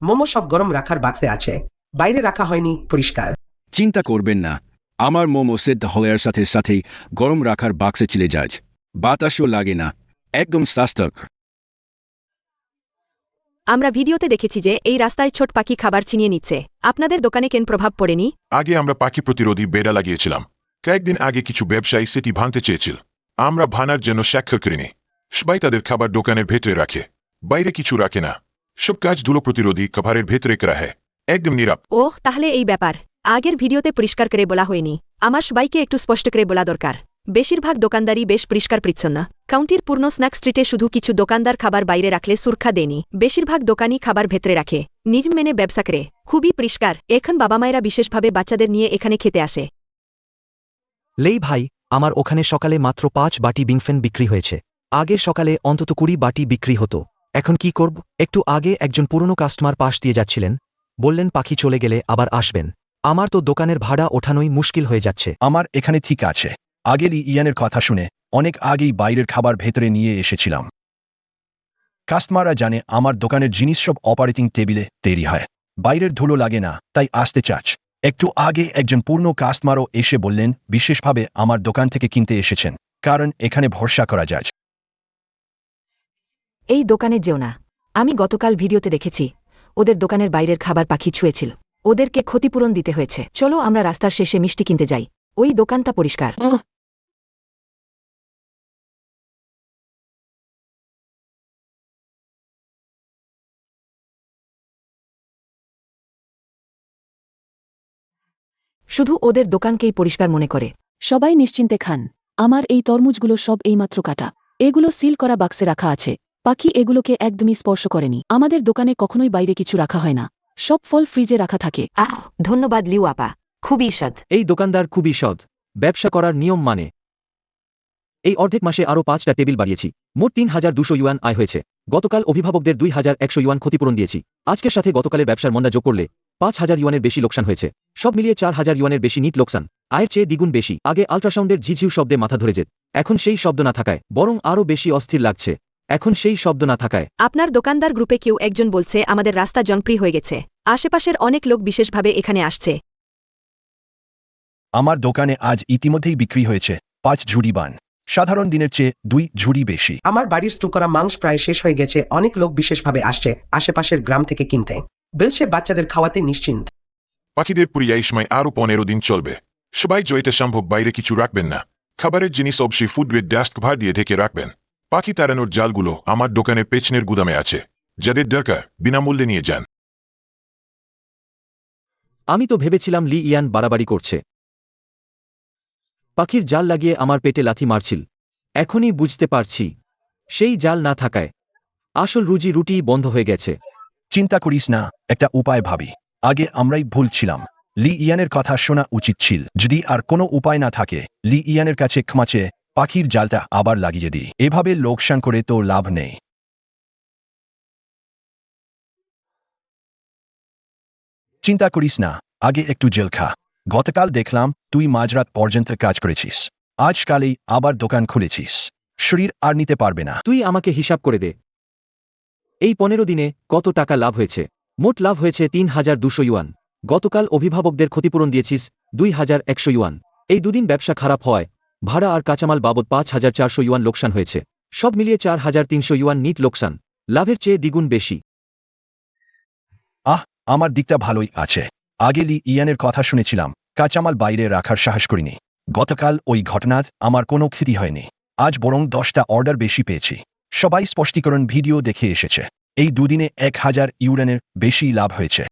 মোমো সব গরম রাখার বাক্সে আছে, বাইরে রাখা হয়নি, পরিষ্কার। চিন্তা করবেন না, আমার মোমো সেদ্ধ হওয়ার সাথে সাথেই গরম রাখার বাক্সে চলে যায়। বাতাসও লাগে না, একদম স্বাস্থ্যকর। আমরা ভিডিওতে দেখেছি যে এই রাস্তায় ছোট পাখি খাবার ছিনিয়ে নিচ্ছে। আপনাদের দোকানে কেন প্রভাব পড়েনি? আগে আমরা পাখি প্রতিরোধী বেড়া লাগিয়েছিলাম। কয়েকদিন আগে কিছু ব্যবসায়ী সেটি ভাঙতে চেয়েছিল। আমরা ভাঙার জন্য স্বাক্ষর করিনি। সবাই তাদের খাবার দোকানের ভেতরে রাখে, বাইরে কিছু রাখে না। সব কাজ ধুলো প্রতিরোধী কভারের ভেতরে করা হয়, একদম নিরাপদ। ওহ, তাহলে এই ব্যাপার আগের ভিডিওতে পরিষ্কার করে বলা হয়নি। আমার সবাইকে একটু স্পষ্ট করে বলা দরকার। বেশিরভাগ দোকানদারই বেশ পরিষ্কার পরিচ্ছন্ন। কাউন্টির পূর্ণ স্ন্যাক স্ট্রিটে শুধু কিছু দোকানদার খাবার বাইরে রাখলে সুরক্ষা দেয়নি। বেশিরভাগ দোকানই খাবার ভেতরে রাখে, নিজ মেনে ব্যবসা করে। খুবই পরিষ্কার। এখন বাবা মায়েরা বিশেষভাবে বাচ্চাদের নিয়ে এখানে খেতে আসে। লেই ভাই, আমার ওখানে সকালে মাত্র 5 বাটি বিংফেন বিক্রি হয়েছে। আগে সকালে অন্তত 20 বাটি বিক্রি হতো। এখন কি করব? একটু আগে একজন পুরনো কাস্টমার পাশ দিয়ে যাচ্ছিলেন, বললেন পাখি চলে গেলে আবার আসবেন। আমার তো দোকানের ভাড়া ওঠানোই মুশকিল হয়ে যাচ্ছে। আমার এখানে ঠিক আছে। আগেরই ইয়ানের কথা শুনে অনেক আগেই বাইরের খাবার ভেতরে নিয়ে এসেছিলাম। কাস্টমাররা জানে আমার দোকানের জিনিস সব অপারেটিং টেবিলে তৈরি হয়, বাইরের ধুলো লাগে না, তাই আসতে চাচ। একটু আগে একজন পূর্ণ কাস্টমারও এসে বললেন বিশেষভাবে আমার দোকান থেকে কিনতে এসেছেন, কারণ এখানে ভরসা করা যায়। এই দোকানে যেও না। আমি গতকাল ভিডিওতে দেখেছি ওদের দোকানের বাইরের খাবার পাখি ছুঁয়েছিল। ওদেরকে ক্ষতিপূরণ দিতে হয়েছে। চলো আমরা রাস্তার শেষে মিষ্টি কিনতে যাই। ওই দোকানটা পরিষ্কার। শুধু ওদের দোকানকেই পরিষ্কার মনে করে। সবাই নিশ্চিন্তে খান। আমার এই তরমুজগুলো সব এইমাত্র কাটা। এগুলো সিল করা বাক্সে রাখা আছে। পাখি এগুলোকে একদমই স্পর্শ করেনি। আমাদের দোকানে কখনোই বাইরে কিছু রাখা হয় না, সব ফল ফ্রিজে রাখা থাকে। আহ, ধন্যবাদ লিউ আপা, খুবই স্বাদ। এই দোকানদার খুবই সৎ, ব্যবসা করার নিয়ম মানে। এই অর্ধেক মাসে আরও 5টা টেবিল বাড়িয়েছি। মোট 3,200 ইউয়ান আয় হয়েছে। গতকাল অভিভাবকদের 2,100 ইউয়ান ক্ষতিপূরণ দিয়েছি। আজকের সাথে গতকালের ব্যবসার মন্দা যোগ করলে 5,000 ইউয়ানের বেশি লোকসান হয়েছে। সব মিলিয়ে 4,000 ইউয়ানের বেশি নিট লোকসান। আয়ের চেয়ে দ্বিগুণ বেশি। আগে আল্ট্রাসাউন্ডের ঝিঝিউ শব্দে মাথা ধরে যেত, এখন সেই শব্দ না থাকায় বরং আরও বেশি অস্থির লাগছে। এখন সেই শব্দ না থাকায় আপনার দোকানদার গ্রুপে কেউ একজন বলছে আমাদের রাস্তা জনপ্রিয় হয়ে গেছে, আশেপাশের অনেক লোক বিশেষভাবে এখানে আসছে। আমার দোকানে আজ ইতিমধ্যেই বিক্রি হয়েছে 5 ঝুড়ি বান, সাধারণ দিনের চেয়ে 2 ঝুড়ি বেশি। আমার বাড়ির স্টু করা মাংস প্রায় শেষ হয়ে গেছে, অনেক লোক বিশেষভাবে আসছে আশেপাশের গ্রাম থেকে কিনতে। বেলসে বাচ্চাদের খাওয়াতে নিশ্চিন্ত। পাখিদের পুরিয়া সময় আরও 15 দিন চলবে। সবাই জয়টা সম্ভব বাইরে কিছু রাখবেন না। খাবারের জিনিস অবশ্যই ফুড গ্রেড ডাস্ট ভার দিয়ে ঢেকে রাখবেন। পাখি তাড়ানোর জালগুলো আমার দোকানের পেছনের গুদামে আছে, যাদের দরকার বিনামূল্যে নিয়ে যান। আমি তো ভেবেছিলাম লি ইয়ান বাড়াবাড়ি করছে, পাখির জাল লাগিয়ে আমার পেটে লাথি মারছিল। এখনই বুঝতে পারছি সেই জাল না থাকায় আসল রুজি রুটি বন্ধ হয়ে গেছে। চিন্তা করিস না, একটা উপায় ভাবি। আগে আমরাই ভুল ছিলাম। লি ইয়ানের কথা শোনা উচিত ছিল। যদি আর কোনো উপায় না থাকে, লি ইয়ানের কাছে ক্ষমা চেয়ে পাখির জালটা আবার লাগিয়ে দিই। এভাবে লোকসান করে তো লাভ নেই। চিন্তা করিস না, আগে একটু জেল খা। গতকাল দেখলাম তুই মাঝরাত পর্যন্ত কাজ করেছিস, আজকালই আবার দোকান খুলেছিস। শরীর আর নিতে পারবে না। তুই আমাকে হিসাব করে দে, এই 15 দিনে কত টাকা লাভ হয়েছে। মোট লাভ হয়েছে 3,200 ইউয়ান। গতকাল অভিভাবকদের ক্ষতিপূরণ দিয়েছিস 2,100 ইউয়ান। এই দুদিন ব্যবসা খারাপ হওয়ায় ভাড়া আর কাঁচামাল বাবদ 5,400 ইউয়ান লোকসান হয়েছে। সব মিলিয়ে 4,300 ইউয়ান নিট লোকসান, লাভের চেয়ে দ্বিগুণ বেশি। আমার দিকটা ভালোই আছে। আগে লি ইয়ানের কথা শুনেছিলাম, কাঁচামাল বাইরে রাখার সাহস করিনি। গতকাল ওই ঘটনায় আমার কোনো ক্ষতি হয়নি, আজ বরং 10টা অর্ডার বেশি পেয়েছি। সবাই স্পষ্টীকরণ ভিডিও দেখে এসেছে। এই দুদিনে 1,000 ইউয়ানের বেশি লাভ হয়েছে।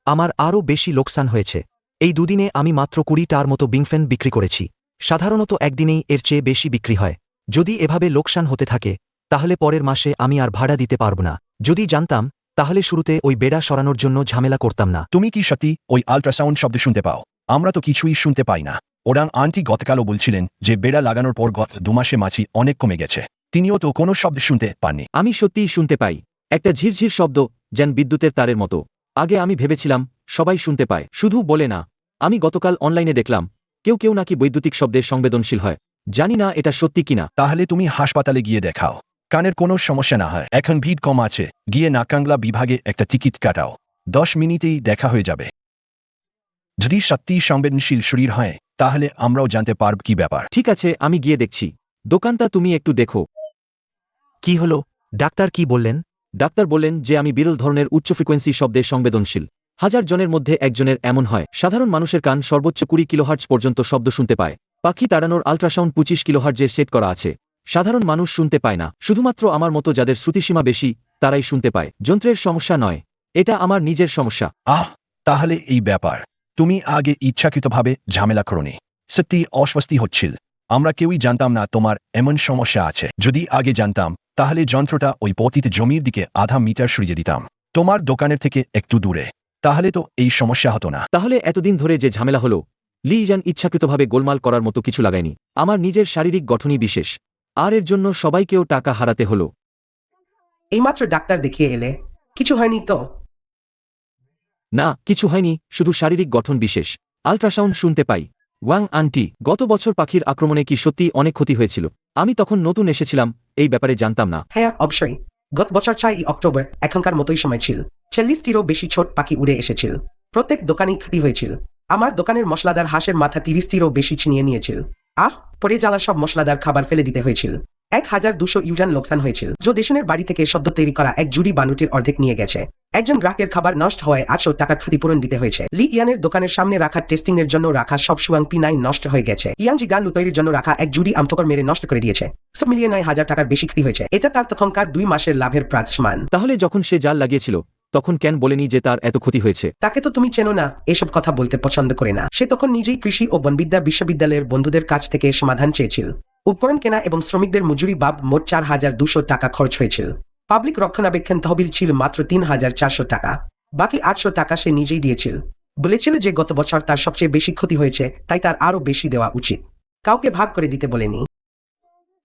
আমার আরও বেশি লোকসান হয়েছে। এই দুদিনে আমি মাত্র 20টার মতো বিংফেন বিক্রি করেছি। সাধারণত একদিনেই এর চেয়ে বেশি বিক্রি হয়। যদি এভাবে লোকসান হতে থাকে তাহলে পরের মাসে আমি আর ভাড়া দিতে পারব না। যদি জানতাম তাহলে শুরুতে ওই বেড়া সরানোর জন্য ঝামেলা করতাম না। তুমি কি সত্যি ওই আল্ট্রাসাউন্ড শব্দ শুনতে পাও? আমরা তো কিছুই শুনতে পাই না। ওরাং আন্টি গতকালও বলছিলেন যে বেড়া লাগানোর পর গত 2 মাসে মাছি অনেক কমে গেছে। তিনিও তো কোনো শব্দ শুনতে পাননি। আমি সত্যিই শুনতে পাই, একটা ঝিরঝির শব্দ, যেন বিদ্যুতের তারের মতো। আগে আমি ভেবেছিলাম সবাই শুনতে পায়, শুধু বলে না। আমি গতকাল অনলাইনে দেখলাম কেউ কেউ নাকি বৈদ্যুতিক শব্দে সংবেদনশীল হয়। জানি না এটা সত্যি কিনা। তাহলে তুমি হাসপাতালে গিয়ে দেখাও, কানের কোনো সমস্যা না হয়। এখন ভিড় কম আছে, গিয়ে নাকাংলা বিভাগে একটা টিকিট কাটাও, 10 মিনিটেই দেখা হয়ে যাবে। যদি সত্যি সংবেদনশীল শরীর হয় তাহলে আমরাও জানতে পারব কি ব্যাপার। ঠিক আছে, আমি গিয়ে দেখছি। দোকানটা তুমি একটু দেখো। কি হলো? ডাক্তার কি বললেন? ডাক্তার বললেন যে আমি বিরল ধরনের উচ্চ ফ্রিকোয়েন্সি শব্দে সংবেদনশীল। 1000 জনের মধ্যে একজনের এমন হয়। সাধারণ মানুষের কান সর্বোচ্চ 20 কিলোহার্টজ পর্যন্ত শব্দ শুনতে পায়। পাখি তাড়ানোর আল্ট্রাসাউন্ড 25 কিলোহার্টজের সেট করা আছে। সাধারণ মানুষ শুনতে পায় না, শুধুমাত্র আমার মতো যাদের শ্রুতিসীমা বেশি তারাই শুনতে পায়। যন্ত্রের সমস্যা নয়, এটা আমার নিজের সমস্যা। তাহলে এই ব্যাপার। তুমি আগে ইচ্ছাকৃতভাবে ঝামেলা করোনি। সত্যি অস্বস্তি হচ্ছিল। আমরা কেউই জানতাম না তোমার এমন সমস্যা আছে। যদি আগে জানতাম তাহলে যন্ত্রটা ওই পতিত জমির দিকে আধা মিটার সরিয়ে দিতাম, তোমার দোকানের থেকে একটু দূরে। তাহলে তো এই সমস্যা হতো না। তাহলে এতদিন ধরে যে ঝামেলা হলো, লি ইয়ান ইচ্ছাকৃতভাবে গোলমাল করার মতো কিছু লাগায়নি। আমার নিজের শারীরিক গঠনই বিশেষ, আর এর জন্য সবাইকেও টাকা হারাতে হলো। এইমাত্র ডাক্তার দেখিয়ে এলে, কিছু হয়নি তো? না, কিছু হয়নি, শুধু শারীরিক গঠন বিশেষ। আল্ট্রাসাউন্ড শুনতে পাই। ওয়াং আন্টি, গত বছর পাখির আক্রমণে কি সত্যি অনেক ক্ষতি হয়েছিল? আমি তখন নতুন এসেছিলাম, এই ব্যাপারে জানতাম না। হ্যাঁ, অবশ্যই। গত বছর 4 অক্টোবর এখনকার মতোই সময় ছিল। 40টিরও বেশি ছোট পাখি উড়ে এসেছিল। প্রত্যেক দোকানেই ক্ষতি হয়েছিল। আমার দোকানের মশলাদার হাঁসের মাথা 30টিরও বেশি ছিনিয়ে নিয়েছিল। পরে জ্বালা সব মশলাদার খাবার ফেলে দিতে হয়েছিল। 1,200 ইউয়ান লোকসান হয়েছিল। জো দেশনের বাড়ি থেকে সদ্য তৈরি করা এক জুড়ি বানুটির অর্ধেক নিয়ে গেছে। একজন গ্রাহকের খাবার নষ্ট হওয়ায় 800 টাকা ক্ষতিপূরণ দিতে হয়েছে। লি ইয়ানের দোকানের সামনে রাখা টেস্টিং এর জন্য রাখা সব সুয়াং P9 নষ্ট হয়ে গেছে। ইয়াংজি গানলু তৈরির জন্য রাখা এক জুড়ি আমটকর মেরে নষ্ট করে দিয়েছে। সব মিলিয়ে 9,000 টাকার বেশি ক্ষতি হয়েছে। এটা তার তখনকার 2 মাসের লাভের প্রায়। তাহলে যখন সে জাল লাগিয়েছিল তখন কেন বলেনি যে তার এত ক্ষতি হয়েছে? তাকে তো তুমি চেনো না, এসব কথা বলতে পছন্দ করে না। সে তখন নিজেই কৃষি ও বনবিদ্যা বিশ্ববিদ্যালয়ের বন্ধুদের কাছ থেকে সমাধান চেয়েছিল। উপকরণ কেনা এবং শ্রমিকদের মজুরি বাব মোট 4,200 টাকা খরচ হয়েছিল। পাবলিক রক্ষণাবেক্ষণ তহবিল ছিল মাত্র 3,400 টাকা। বাকি 800 টাকা সে নিজেই দিয়েছিল। বলেছিল যে গত বছর তার সবচেয়ে বেশি ক্ষতি হয়েছে, তাই তার আরও বেশি দেওয়া উচিত। কাউকে ভাগ করে দিতে বলেনি।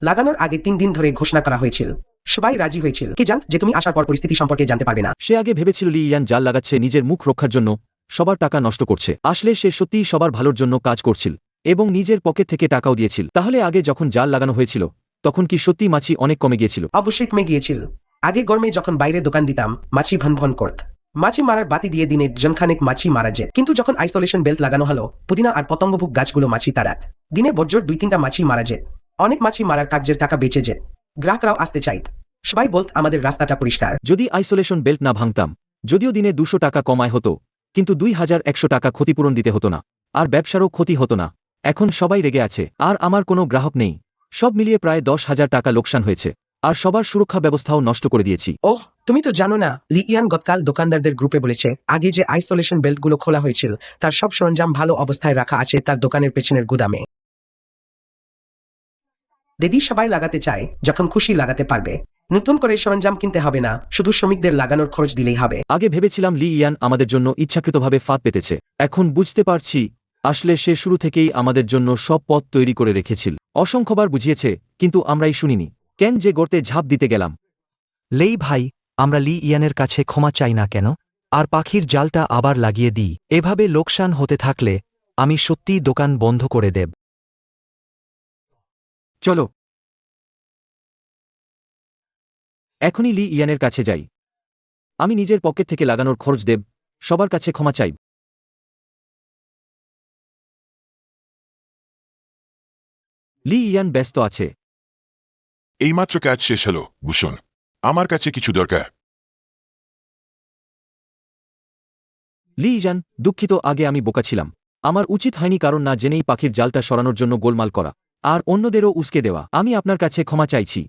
লাগানোর আগে 3 দিন ধরে ঘোষণা করা হয়েছিল। সবাই রাজি হয়েছিল কি জানত যে তুমি আসার পর পরিস্থিতি সম্পর্কে জানতে পারবে না। সে আগে ভেবেছিল লি ইয়ান জাল লাগাচ্ছে নিজের মুখ রক্ষার জন্য, সবার টাকা নষ্ট করছে। আসলে সে সত্যিই সবার ভালোর জন্য কাজ করছিল এবং নিজের পকেট থেকে টাকাও দিয়েছিল। তাহলে আগে যখন জাল লাগানো হয়েছিল তখন কি সত্যি মাছি অনেক কমে গিয়েছিল? অবশ্যই কমে গিয়েছিল। আগে গরমে যখন বাইরে দোকান দিতাম মাছি ভন ভন করত। মাছি মারার বাতি দিয়ে দিনে জনখানেক মাছি মারা যেত। কিন্তু যখন আইসোলেশন বেল্ট লাগানো হলো পুদিনা আর পতঙ্গভুক গাছগুলো মাছি তাড়াত। দিনে বজ্জর 2-3টা মাছি মারা যেত। অনেক মাছি মারার কাজের টাকা বেঁচে যেত। গ্রাহকরাও আসতে চাইত। সবাই বলত আমাদের রাস্তাটা পরিষ্কার। যদি আইসোলেশন বেল্ট না ভাঙতাম, যদিও দিনে 200 টাকা কমায় হতো, কিন্তু 2100 টাকা ক্ষতিপূরণ দিতে হতো না, আর ব্যবসারও ক্ষতি হতো না। এখন সবাই রেগে আছে, আর আমার কোনো গ্রাহক নেই। সব মিলিয়ে প্রায় 10,000 টাকা লোকসান হয়েছে, আর সবার সুরক্ষা ব্যবস্থাও নষ্ট করে দিয়েছি। ওহ, তুমি তো জানো না, লি ইয়ান গতকাল দোকানদারদের গ্রুপে বলেছে আগে যে আইসোলেশন বেল্টগুলো খোলা হয়েছিল তার সব সরঞ্জাম ভালো অবস্থায় রাখা আছে তার দোকানের পেছনের গুদামে। দিদি সবাই লাগাতে চায়, যখন খুশি লাগাতে পারবে। নতুন করে সরঞ্জাম কিনতে হবে না, শুধু শ্রমিকদের লাগানোর খরচ দিলেই হবে। আগে ভেবেছিলাম লি ইয়ান আমাদের জন্য ইচ্ছাকৃতভাবে ফাঁদ পেতেছে। এখন বুঝতে পারছি আসলে সে শুরু থেকেই আমাদের জন্য সব পথ তৈরি করে রেখেছিল। অসংখ্যবার বুঝিয়েছে, কিন্তু আমরাই শুনিনি। কেন যে গর্তে ঝাঁপ দিতে গেলাম। লেই ভাই, আমরা লি ইয়ানের কাছে ক্ষমা চাই না কেন? আর পাখির জালটা আবার লাগিয়ে দিই। এভাবে লোকসান হতে থাকলে আমি সত্যিই দোকান বন্ধ করে দেব। চলো এখনই লি ইয়ানের কাছে যাই। আমি নিজের পকেট থেকে লাগানোর খরচ দেব, সবার কাছে ক্ষমা চাই। লি ইয়ান ব্যস্ত আছে। এইমাত্র কাজ শেষ হলো, ভূষণ। আমার কাছে কিছু দরকার। লি ইয়ান, দুঃখিত, আগে আমি বোকা ছিলাম। আমার উচিত হয়নি, কারণ না জেনেই পাখির জালটা সরানোর জন্য গোলমাল করা আর অন্যদেরও উস্কে দেওয়া। আমি আপনার কাছে ক্ষমা চাইছি।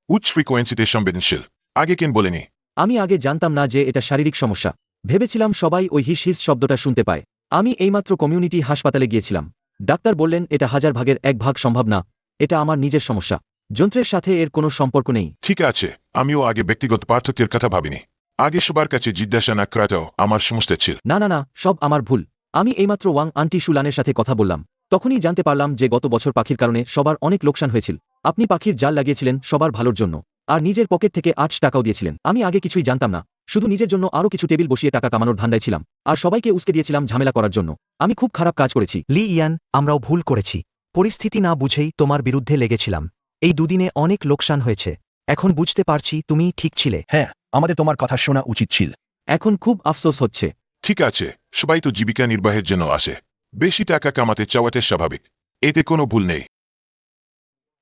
উচ্চ ফ্রিকোয়েন্সিতে সংবেদনশীল। আগে কেন বলেনি? আমি আগে জানতাম না যে এটা শারীরিক সমস্যা। ভেবেছিলাম সবাই ওই হিস হিস শব্দটা শুনতে পায়। আমি এইমাত্র কমিউনিটি হাসপাতালে গিয়েছিলাম। ডাক্তার বললেন এটা 1000 ভাগের 1 ভাগ সম্ভব না। এটা আমার নিজের সমস্যা, যন্ত্রের সাথে এর কোনো সম্পর্ক নেই। ঠিক আছে, আমিও আগে ব্যক্তিগত পার্থক্যের কথা ভাবিনি। আগে সবার কাছে জিজ্ঞাসা না করাটাও আমার সমস্যা ছিল। না না না, সব আমার ভুল। আমি এইমাত্র ওয়াং আন্টি সুলানের সাথে কথা বললাম। তখনই জানতে পারলাম যে গত বছর পাখির কারণে সবার অনেক লোকসান হয়েছিল। আপনি পাখির জাল লাগিয়েছিলেন সবার ভালোর জন্য, আর নিজের পকেট থেকে 8 টাকাও দিয়েছিলেন। আমি আগে কিছুই জানতাম না, শুধু নিজের জন্য আরও কিছু টেবিল বসিয়ে টাকা কামানোর ধান্দায় ছিলাম, আর সবাইকে উস্কে দিয়েছিলাম ঝামেলা করার জন্য। আমি খুব খারাপ কাজ করেছি। লি ইয়ান, আমরাও ভুল করেছি। পরিস্থিতি না বুঝেই তোমার বিরুদ্ধে লেগেছিলাম। এই দুদিনে অনেক লোকসান হয়েছে। এখন বুঝতে পারছি তুমি ঠিক ছিলে। হ্যাঁ, আমাদের তোমার কথা শোনা উচিত ছিল। এখন খুব আফসোস হচ্ছে। ঠিক আছে, সবাই তো জীবিকা নির্বাহের জন্য আসে। বেশি টাকা কামাতে চাওয়াতে স্বাভাবিক, এতে কোনো ভুল নেই।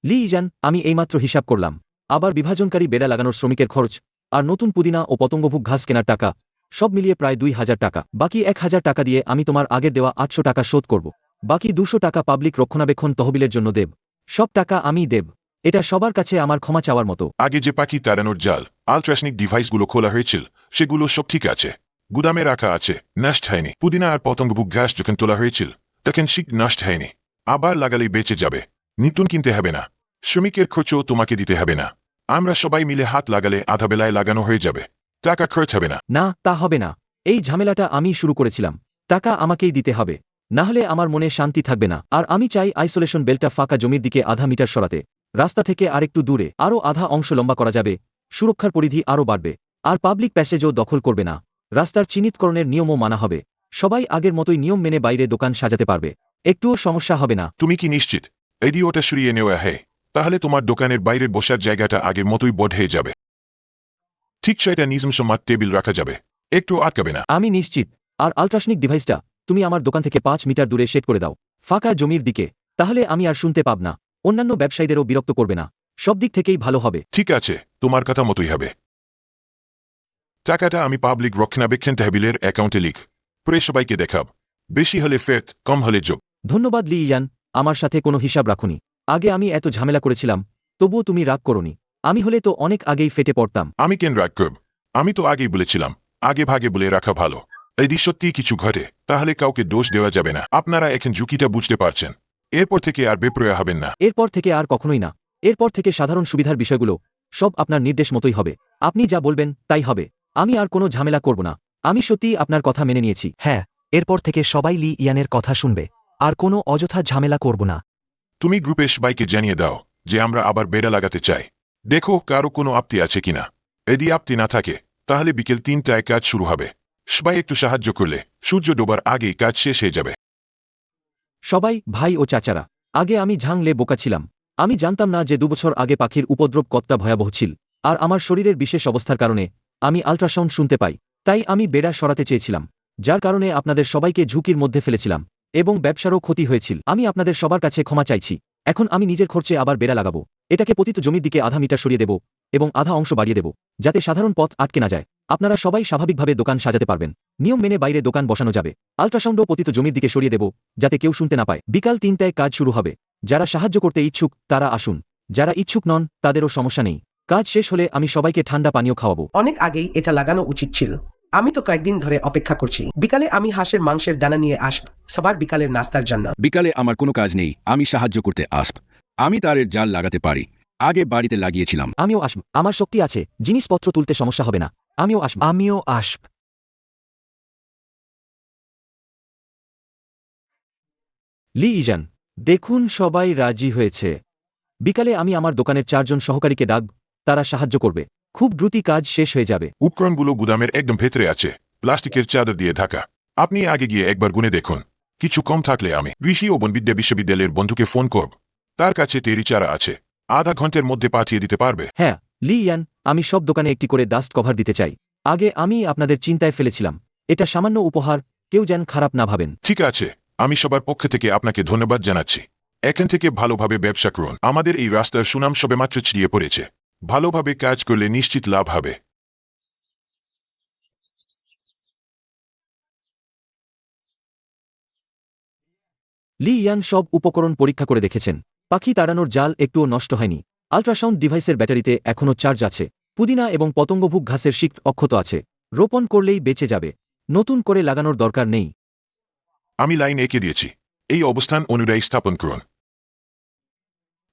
লি ইয়ান, আমি এইমাত্র হিসাব করলাম। আবার বিভাজনকারী বেড়া লাগানোর শ্রমিকের খরচ, আর নতুন পুদিনা ও পতঙ্গভুক ঘাস কেনার টাকা, সব মিলিয়ে প্রায় 2000 টাকা। বাকি 1000 টাকা দিয়ে আমি তোমার আগের দেওয়া 800 টাকা শোধ করব। বাকি 200 টাকা পাবলিক রক্ষণাবেক্ষণ তহবিলের জন্য দেব। সব টাকা আমিই দেব। এটা সবার কাছে আমার ক্ষমা চাওয়ার মতো। আগে যে পাখি তাড়ানোর জাল, আলট্রাসনিক ডিভাইসগুলো খোলা হয়েছিল, সেগুলো সব ঠিক আছে, গুদামে রাখা আছে, নষ্ট হয়নি। পুদিনা আর পতঙ্গভুক ঘাস যখন তোলা হয়েছিল তখন শিক নষ্ট হয়নি। আবার লাগালেই বেঁচে যাবে, নতুন কিনতে হবে না। শ্রমিকের খরচও তোমাকে দিতে হবে না। আমরা সবাই মিলে হাত লাগালে আধা বেলায় লাগানো হয়ে যাবে, টাকা খরচ হবে না। না, তা হবে না। এই ঝামেলাটা আমি শুরু করেছিলাম, টাকা আমাকেই দিতে হবে, না হলে আমার মনে শান্তি থাকবে না। আর আমি চাই আইসোলেশন বেল্টটা ফাঁকা জমির দিকে আধা মিটার সরাতে, রাস্তা থেকে আরেকটু দূরে আরও আধা অংশ লম্বা করা যাবে। সুরক্ষার পরিধি আরও বাড়বে, আর পাবলিক প্যাসেজও দখল করবে না। রাস্তার চিহ্নিতকরণের নিয়মও মানা হবে। সবাই আগের মতোই নিয়ম মেনে বাইরে দোকান সাজাতে পারবে, একটুও সমস্যা হবে না। তুমি কি নিশ্চিত এই দিয়ে ওটা সরিয়ে নেওয়া হয়? তাহলে তোমার দোকানের বাইরে বসার জায়গাটা আগের মতোই বড় হয়ে যাবে। ঠিক সেটা নিজস্ব টেবিল রাখা যাবে, একটু আটকাবে না। আমি নিশ্চিত। আর আলট্রাসনিক ডিভাইসটা তুমি আমার দোকান থেকে 5 মিটার দূরে সেট করে দাও, ফাঁকা জমির দিকে। তাহলে আমি আর শুনতে পাব না, অন্যান্য ব্যবসায়ীদেরও বিরক্ত করবে না। সব দিক থেকেই ভালো হবে। ঠিক আছে, তোমার কথা মতোই হবে। টাকাটা আমি পাবলিক রক্ষণাবেক্ষণ তহবিলের অ্যাকাউন্টে লিখ, পরে সবাইকে দেখাব। বেশি হলে ফেরত, কম হলে যোগ। ধন্যবাদ লি ইয়ান, আমার সাথে কোনো হিসাব রাখুনি। আগে আমি এত ঝামেলা করেছিলাম, তবুও তুমি রাগ করোনি। আমি হলে তো অনেক আগেই ফেটে পড়তাম। আমি কেন রাগ করব? আমি তো আগেই বলেছিলাম আগে ভাগে বলে রাখা ভালো। যদি সত্যিই কিছু ঘটে তাহলে কাউকে দোষ দেওয়া যাবে না। আপনারা এখন ঝুঁকিটা বুঝতে পারছেন, এরপর থেকে আর বেপরোয়া হবেন না। এরপর থেকে আর কখনোই না। এরপর থেকে সাধারণ সুবিধার বিষয়গুলো সব আপনার নির্দেশ মতোই হবে। আপনি যা বলবেন তাই হবে। আমি আর কোনো ঝামেলা করব না। আমি সত্যিই আপনার কথা মেনে নিয়েছি। হ্যাঁ, এরপর থেকে সবাই লি ইয়ানের কথা শুনবে, আর কোনো অযথা ঝামেলা করব না। তুমি গ্রুপে সবাইকে জানিয়ে দাও যে আমরা আবার বেড়া লাগাতে চাই। দেখো কারো কোনো আপত্তি আছে কিনা। যদি আপত্তি না থাকে তাহলে বিকেল 3টায় কাজ শুরু হবে। সবাই একটু সাহায্য করলে সূর্য ডোবার আগেই কাজ শেষ হয়ে যাবে। সবাই ভাই ও চাচারা, আগে আমি ঝাংলে বোকা ছিলাম। আমি জানতাম না যে 2 বছর আগে পাখির উপদ্রব কতটা ভয়াবহ ছিল, আর আমার শরীরের বিশেষ অবস্থার কারণে আমি আল্ট্রাসাউন্ড শুনতে পাই। তাই আমি বেড়া সরাতে চেয়েছিলাম, যার কারণে আপনাদের সবাইকে ঝুঁকির মধ্যে ফেলেছিলাম এবং ব্যবসারও ক্ষতি হয়েছিল। আমি আপনাদের সবার কাছে ক্ষমা চাইছি। এখন আমি নিজের খরচে আবার বেড়া লাগাবো। এটাকে পতিত জমির দিকে আধা মিটার সরিয়ে দেব এবং আধা অংশ বাড়িয়ে দেব, যাতে সাধারণ পথ আটকে না যায়। আপনারা সবাই স্বাভাবিকভাবে দোকান সাজাতে পারবেন। নিয়ম মেনে বাইরে দোকান বসানো যাবে। আল্ট্রাসাউন্ডও পতিত জমির দিকে সরিয়ে দেব, যাতে কেউ শুনতে না পায়। বিকাল 3টায় কাজ শুরু হবে। যারা সাহায্য করতে ইচ্ছুক তারা আসুন, যারা ইচ্ছুক নন তাদেরও সমস্যা নেই। কাজ শেষ হলে আমি সবাইকে ঠান্ডা পানীয় খাওয়াবো। অনেক আগেই এটা লাগানো উচিত ছিল। আমি তো কয়েকদিন ধরে অপেক্ষা করছি। বিকালে আমি হাঁসের মাংসের দানা নিয়ে আসব সবার বিকালের নাস্তার জন্য। বিকালে আমার কোনো কাজ নেই, আমি সাহায্য করতে আসব। আমি তারের জাল লাগাতে পারি, আগে বাড়িতে লাগিয়েছিলাম। আমিও আসব। আমার শক্তি আছে, জিনিসপত্র তুলতে সমস্যা হবে না। আমিও আসব। আমিও আসব। লি ইজান, দেখুন সবাই রাজি হয়েছে। বিকালে আমি আমার দোকানের 4 জন সহকারীকে ডাকব, তারা সাহায্য করবে। খুব দ্রুতই কাজ শেষ হয়ে যাবে। উপকরণগুলো গুদামের একদম ভেতরে আছে, প্লাস্টিকের চাদর দিয়ে ঢাকা। আপনি আগে গিয়ে একবার গুনে দেখুন। কিছু কম থাকলে আমি কৃষি ও বনবিদ্যা বিশ্ববিদ্যালয়ের বন্ধুকে ফোন করব। তার কাছে তেরি চারা আছে, আধা ঘন্টার মধ্যে পাঠিয়ে দিতে পারবে। হ্যাঁ লি ইয়ান, আমি সব দোকানে একটি করে ডাস্ট কভার দিতে চাই। আগে আমি আপনাদের চিন্তায় ফেলেছিলাম। এটা সামান্য উপহার, কেউ যেন খারাপ না ভাবেন। ঠিক আছে, আমি সবার পক্ষ থেকে আপনাকে ধন্যবাদ জানাচ্ছি। এখান থেকে ভালোভাবে ব্যবসা করুন। আমাদের এই রাস্তার সুনাম সবেমাত্র ছড়িয়ে পড়েছে। ভালোভাবে কাজ করলে নিশ্চিত লাভ হবে। লি ইয়ান সব উপকরণ পরীক্ষা করে দেখেছেন। পাখি তাড়ানোর জাল একটুও নষ্ট হয়নি। আল্ট্রাসাউন্ড ডিভাইসের ব্যাটারিতে এখনও চার্জ আছে। পুদিনা এবং পতঙ্গভুক ঘাসের শিক অক্ষত আছে। রোপণ করলেই বেঁচে যাবে, নতুন করে লাগানোর দরকার নেই। আমি লাইন এঁকে দিয়েছি, এই অবস্থান অনুযায়ী স্থাপন করুন।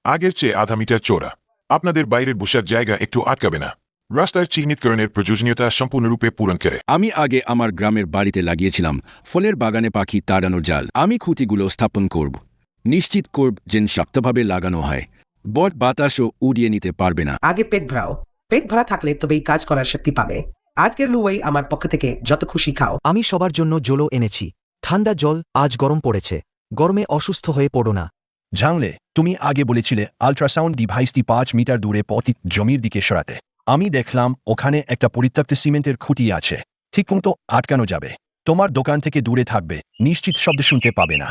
আগের চেয়ে আধা মিটার চওড়া। আপনাদের বাইরের বসার জায়গা একটু আটকাবে না। রাস্তার চিহ্নিতকরণের প্রয়োজনীয়তা সম্পূর্ণরূপে পূরণ করে। আমি আগে আমার গ্রামের বাড়িতে লাগিয়েছিলাম ফলের বাগানে পাখি তাড়ানোর জাল। আমি খুঁটিগুলো স্থাপন করব, নিশ্চিত করব যেন শক্তভাবে লাগানো হয়, বট বাতাসও উড়িয়ে নিতে পারবে না। আগে পেট ভরাও। পেট ভরা থাকলে তবেই কাজ করার শক্তি পাবে। আজকের লুয়াই আমার পক্ষ থেকে যত খুশি খাও। আমি সবার জন্য জলও এনেছি, ঠান্ডা জল। আজ গরম পড়েছে, গরমে অসুস্থ হয়ে পড়ো না। জানলে তুমি আগে বলেছিলে আল্ট্রাসাউন্ড ডিভাইসটি 5 মিটার দূরে পতিত জমির দিকে সরাতে। আমি দেখলাম ওখানে একটা পরিত্যক্ত সিমেন্টের খুঁটি আছে, ঠিক মতো আটকানো যাবে। তোমার দোকান থেকে দূরে থাকবে, নিশ্চিত শব্দ শুনতে পাবে না।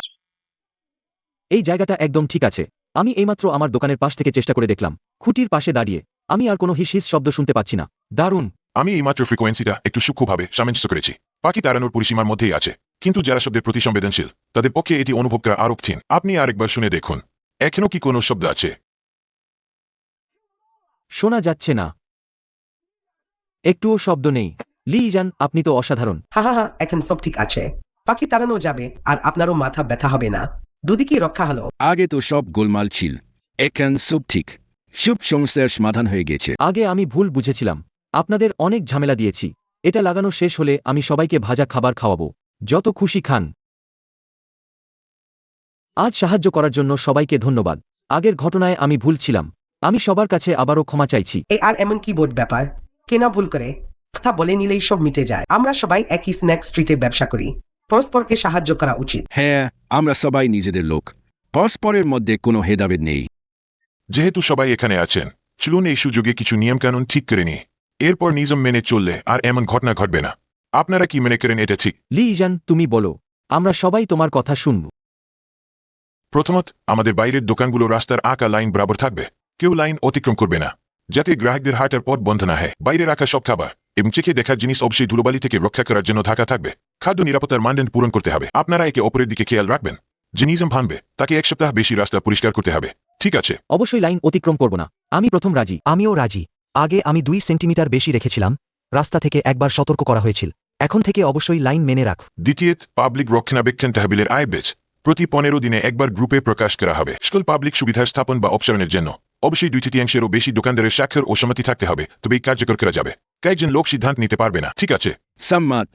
এই জায়গাটা একদম ঠিক আছে। আমি এইমাত্র আমার দোকানের পাশ থেকে চেষ্টা করে দেখলাম। খুঁটির পাশে দাঁড়িয়ে আমি আর কোনো হিস হিস শব্দ শুনতে পাচ্ছি না। দারুণ। আমি এইমাত্র ফ্রিকোয়েন্সিটা একটু সূক্ষ্মভাবে সামঞ্জস্য করেছি। পাখি তাড়ানোর পরিসীমার মধ্যেই আছে, কিন্তু যারা শব্দের প্রতি সংবেদনশীল তাদের পক্ষে এটি অনুভব করা আরও কঠিন। আপনি আরেকবার শুনে দেখুন, এখনও কি কোনো শব্দ আছে? শোনা যাচ্ছে না, একটুও শব্দ নেই। লি ইজান, আপনি তো অসাধারণ। হা, এখন সব ঠিক আছে। পাখি তাড়ানো যাবে আর আপনারও মাথা ব্যথা হবে না। দুদিকে রক্ষা হলো। আগে তো সব গোলমাল ছিল, এখন সব ঠিক। সব সমস্যার সমাধান হয়ে গেছে। আগে আমি ভুল বুঝেছিলাম, আপনাদের অনেক ঝামেলা দিয়েছি। এটা লাগানো শেষ হলে আমি সবাইকে ভাজা খাবার খাওয়াবো, যত খুশি খান। আজ সাহায্য করার জন্য সবাইকে ধন্যবাদ। আগের ঘটনায় আমি ভুল ছিলাম, আমি সবার কাছে আবারও ক্ষমা চাইছি। এই আর এমন কি বোর্ড ব্যাপার, কেনা ভুল করে কথা বলে নিলেই সব মিটে যায়। আমরা সবাই একই স্ন্যাক স্ট্রিটে ব্যবসা করি, পরস্পরকে সাহায্য করা উচিত। হ্যাঁ, আমরা সবাই নিজেদের লোক, পরস্পরের মধ্যে কোনো ভেদাভেদ নেই। যেহেতু সবাই এখানে আছেন, চলুন এই সুযোগে কিছু নিয়মকানুন ঠিক করে নিই। এরপর নিয়ম মেনে চললে আর এমন ঘটনা ঘটবে না। আপনারা কি মনে করেন এটা ঠিক? লি ইজান, তুমি বলো, আমরা সবাই তোমার কথা শুনব। প্রথমত, আমাদের বাইরের দোকানগুলো রাস্তার আঁকা লাইন বরাবর থাকবে। কেউ লাইন অতিক্রম করবে না, যাতে গ্রাহকদের হাঁটার পথ বন্ধ না হয়। বাইরে রাখা সব খাবার এবং চেখে দেখার জিনিস অবশ্যই ধুলোবালি থেকে রক্ষা করার জন্য ঢাকা থাকবে। খাদ্য নিরাপত্তার মানদণ্ড পূরণ করতে হবে। আপনারা একে অপরের দিকে খেয়াল রাখবেন। যে নিয়ম ভাঙবে তাকে 1 সপ্তাহ বেশি রাস্তা পরিষ্কার করতে হবে, ঠিক আছে? অবশ্যই লাইন অতিক্রম করব না। আমি প্রথম রাজি। আমিও রাজি। আগে আমি 2 সেন্টিমিটার বেশি রেখেছিলাম, রাস্তা থেকে একবার সতর্ক করা হয়েছিল। এখন থেকে অবশ্যই লাইন মেনে রাখ। দ্বিতীয়ত, পাবলিক রক্ষণাবেক্ষণ তহবিলের আয় বেচ প্রতি 15 দিনে একবার গ্রুপে প্রকাশ করা হবে। সকল পাবলিক সুবিধার স্থাপন বা অপসারণের জন্য অবশ্যই 2/3-এরও বেশি দোকানদারের স্বাক্ষর ও সম্মতি থাকতে হবে, তবেই কার্যকর করা যাবে। কয়েকজন লোক সিদ্ধান্ত নিতে পারবে না, ঠিক আছে? সম্মত।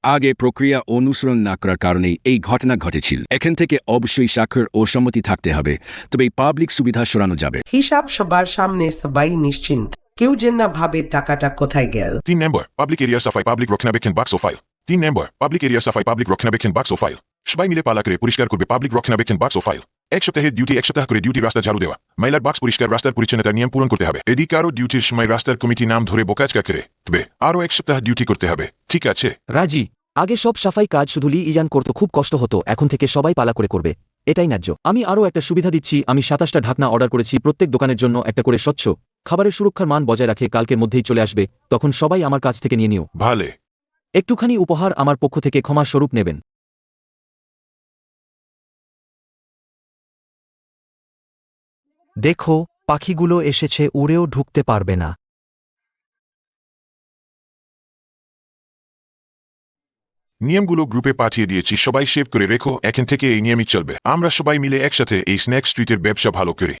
আগে প্রক্রিয়া অনুসরণ না করার কারণেই এই ঘটনা ঘটেছিল। এখান থেকে অবশ্যই স্বাক্ষর ও সম্মতি থাকতে হবে, তবে এই পাবলিক সুবিধা সরানো যাবে। হিসাব সবার সামনে সবাই নিশ্চিন্ত, কেউ যেন না ভাবে টাকাটা কোথায় গেল। 3 নম্বর পাবলিক এরিয়া সাফাই পাবলিক রক্ষণাবেক্ষণ বাক্স ও ফাইল। 3 নম্বর পাবলিক এরিয়া সাফাই পাবলিক রক্ষণাবেক্ষণ বাক্স ও ফাইল। সবাই মিলে পালা করে পরিষ্কার করবে পাবলিক রক্ষণাবেক্ষণ বাক্স ও ফাইল। এক সপ্তাহের ডিউটি এক সপ্তাহ করে ডিউটি রাস্তা ঝাড়ু দেওয়া, ময়লার বাক্স পরিষ্কার, রাস্তার পরিচ্ছন্নতার নিয়ম পূরণ করতে হবে। এদিক আরও ডিউটির সময় রাস্তার কমিটি নাম ধরে বোকাচকা করে তবে আরও এক সপ্তাহ ডিউটি করতে হবে, ঠিক আছে? রাজি। আগে সব সাফাই কাজ শুধু লি ইজান করত, খুব কষ্ট হতো, এখন থেকে সবাই পালা করে করবে, এটাই ন্যায্য। আমি আরও একটা সুবিধা দিচ্ছি, আমি 27টা ঢাকনা অর্ডার করেছি, প্রত্যেক দোকানের জন্য একটা করে স্বচ্ছ খাবারের সুরক্ষার মান বজায় রাখে, কালকের মধ্যেই চলে আসবে, তখন সবাই আমার কাছ থেকে নিয়ে নিও। ভালে। একটুখানি উপহার আমার পক্ষ থেকে ক্ষমা স্বরূপ নেবেন। দেখো, পাখিগুলো এসেছে, উড়েও ঢুকতে পারবে না। নিয়মগুলো গ্রুপে পাঠিয়ে দিয়েছি, সবাই সেভ করে রেখো, এখন থেকে এই নিয়মই চলবে। আমরা সবাই মিলে একসাথে এই স্ন্যাক স্ট্রিটের ব্যবসা ভালো করি।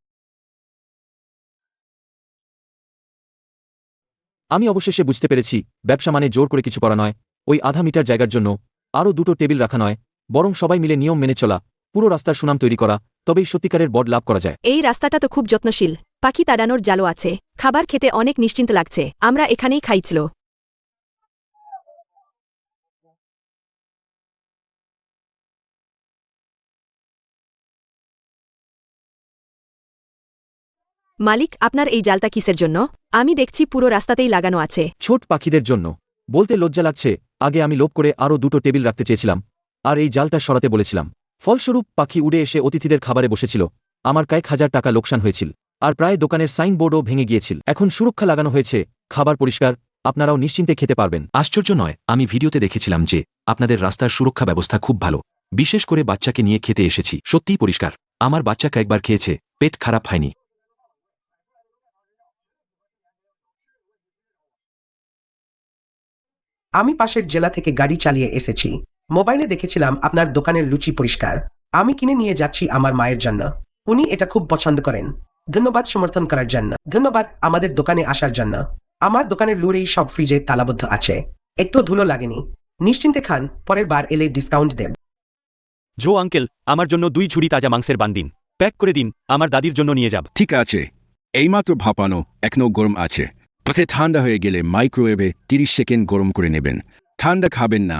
আমি অবশেষে বুঝতে পেরেছি, ব্যবসা মানে জোর করে কিছু করা নয়, ওই আধা মিটার জায়গার জন্য আরও 2টো টেবিল রাখা নয়, বরং সবাই মিলে নিয়ম মেনে চলা, পুরো রাস্তার সুনাম তৈরি করা, তবেই সত্যিকারের বড় লাভ করা যায়। এই রাস্তাটা তো খুব যত্নশীল, পাখি তাড়ানোর জালও আছে, খাবার খেতে অনেক নিশ্চিন্ত লাগছে, আমরা এখানেই খাইছিল। মালিক, আপনার এই জালটা কিসের জন্য? আমি দেখছি পুরো রাস্তাতেই লাগানো আছে। ছোট পাখিদের জন্য। বলতে লজ্জা লাগছে, আগে আমি লোভ করে আরও 2টো টেবিল রাখতে চেয়েছিলাম আর এই জালটা সরাতে বলেছিলাম। ফলস্বরূপ পাখি উড়ে এসে অতিথিদের খাবারে বসেছিল, আমার কয়েক হাজার টাকা লোকসান হয়েছিল, আর প্রায় দোকানের সাইনবোর্ডও ভেঙে গিয়েছিল। এখন সুরক্ষা লাগানো হয়েছে, খাবার পরিষ্কার, আপনারাও নিশ্চিন্তে খেতে পারবেন। আশ্চর্য নয়, আমি ভিডিওতে দেখেছিলাম যে আপনাদের রাস্তার সুরক্ষা ব্যবস্থা খুব ভালো, বিশেষ করে বাচ্চাকে নিয়ে খেতে এসেছি, সত্যিই পরিষ্কার। আমার বাচ্চা কয়েকবার খেয়েছে, পেট খারাপ হয়নি। আমি পাশের জেলা থেকে গাড়ি চালিয়ে এসেছি, মোবাইলে দেখেছিলাম আপনার দোকানের লুচি পরিষ্কার, আমি কিনে নিয়ে যাচ্ছি আমার মায়ের জন্য, উনি এটা খুব পছন্দ করেন। ধন্যবাদ সমর্থন করার জন্য, ধন্যবাদ আমাদের দোকানে আসার জন্য। আমার দোকানের লুড়েই সব ফ্রিজে তালাবদ্ধ আছে, একটু ধুলো লাগেনি, নিশ্চিন্তে খান, পরের বার এলে ডিসকাউন্ট দেব। জো আঙ্কেল, আমার জন্য 2 ঝুড়ি তাজা মাংসের বান দিন, প্যাক করে দিন, আমার দাদির জন্য নিয়ে যাব। ঠিক আছে, এইমাত্র ভাপানো, এখনও গরম আছে। পথে ঠান্ডা হয়ে গেলে মাইক্রোওয়েভে 30 সেকেন্ড গরম করে নেবেন, ঠান্ডা খাবেন না।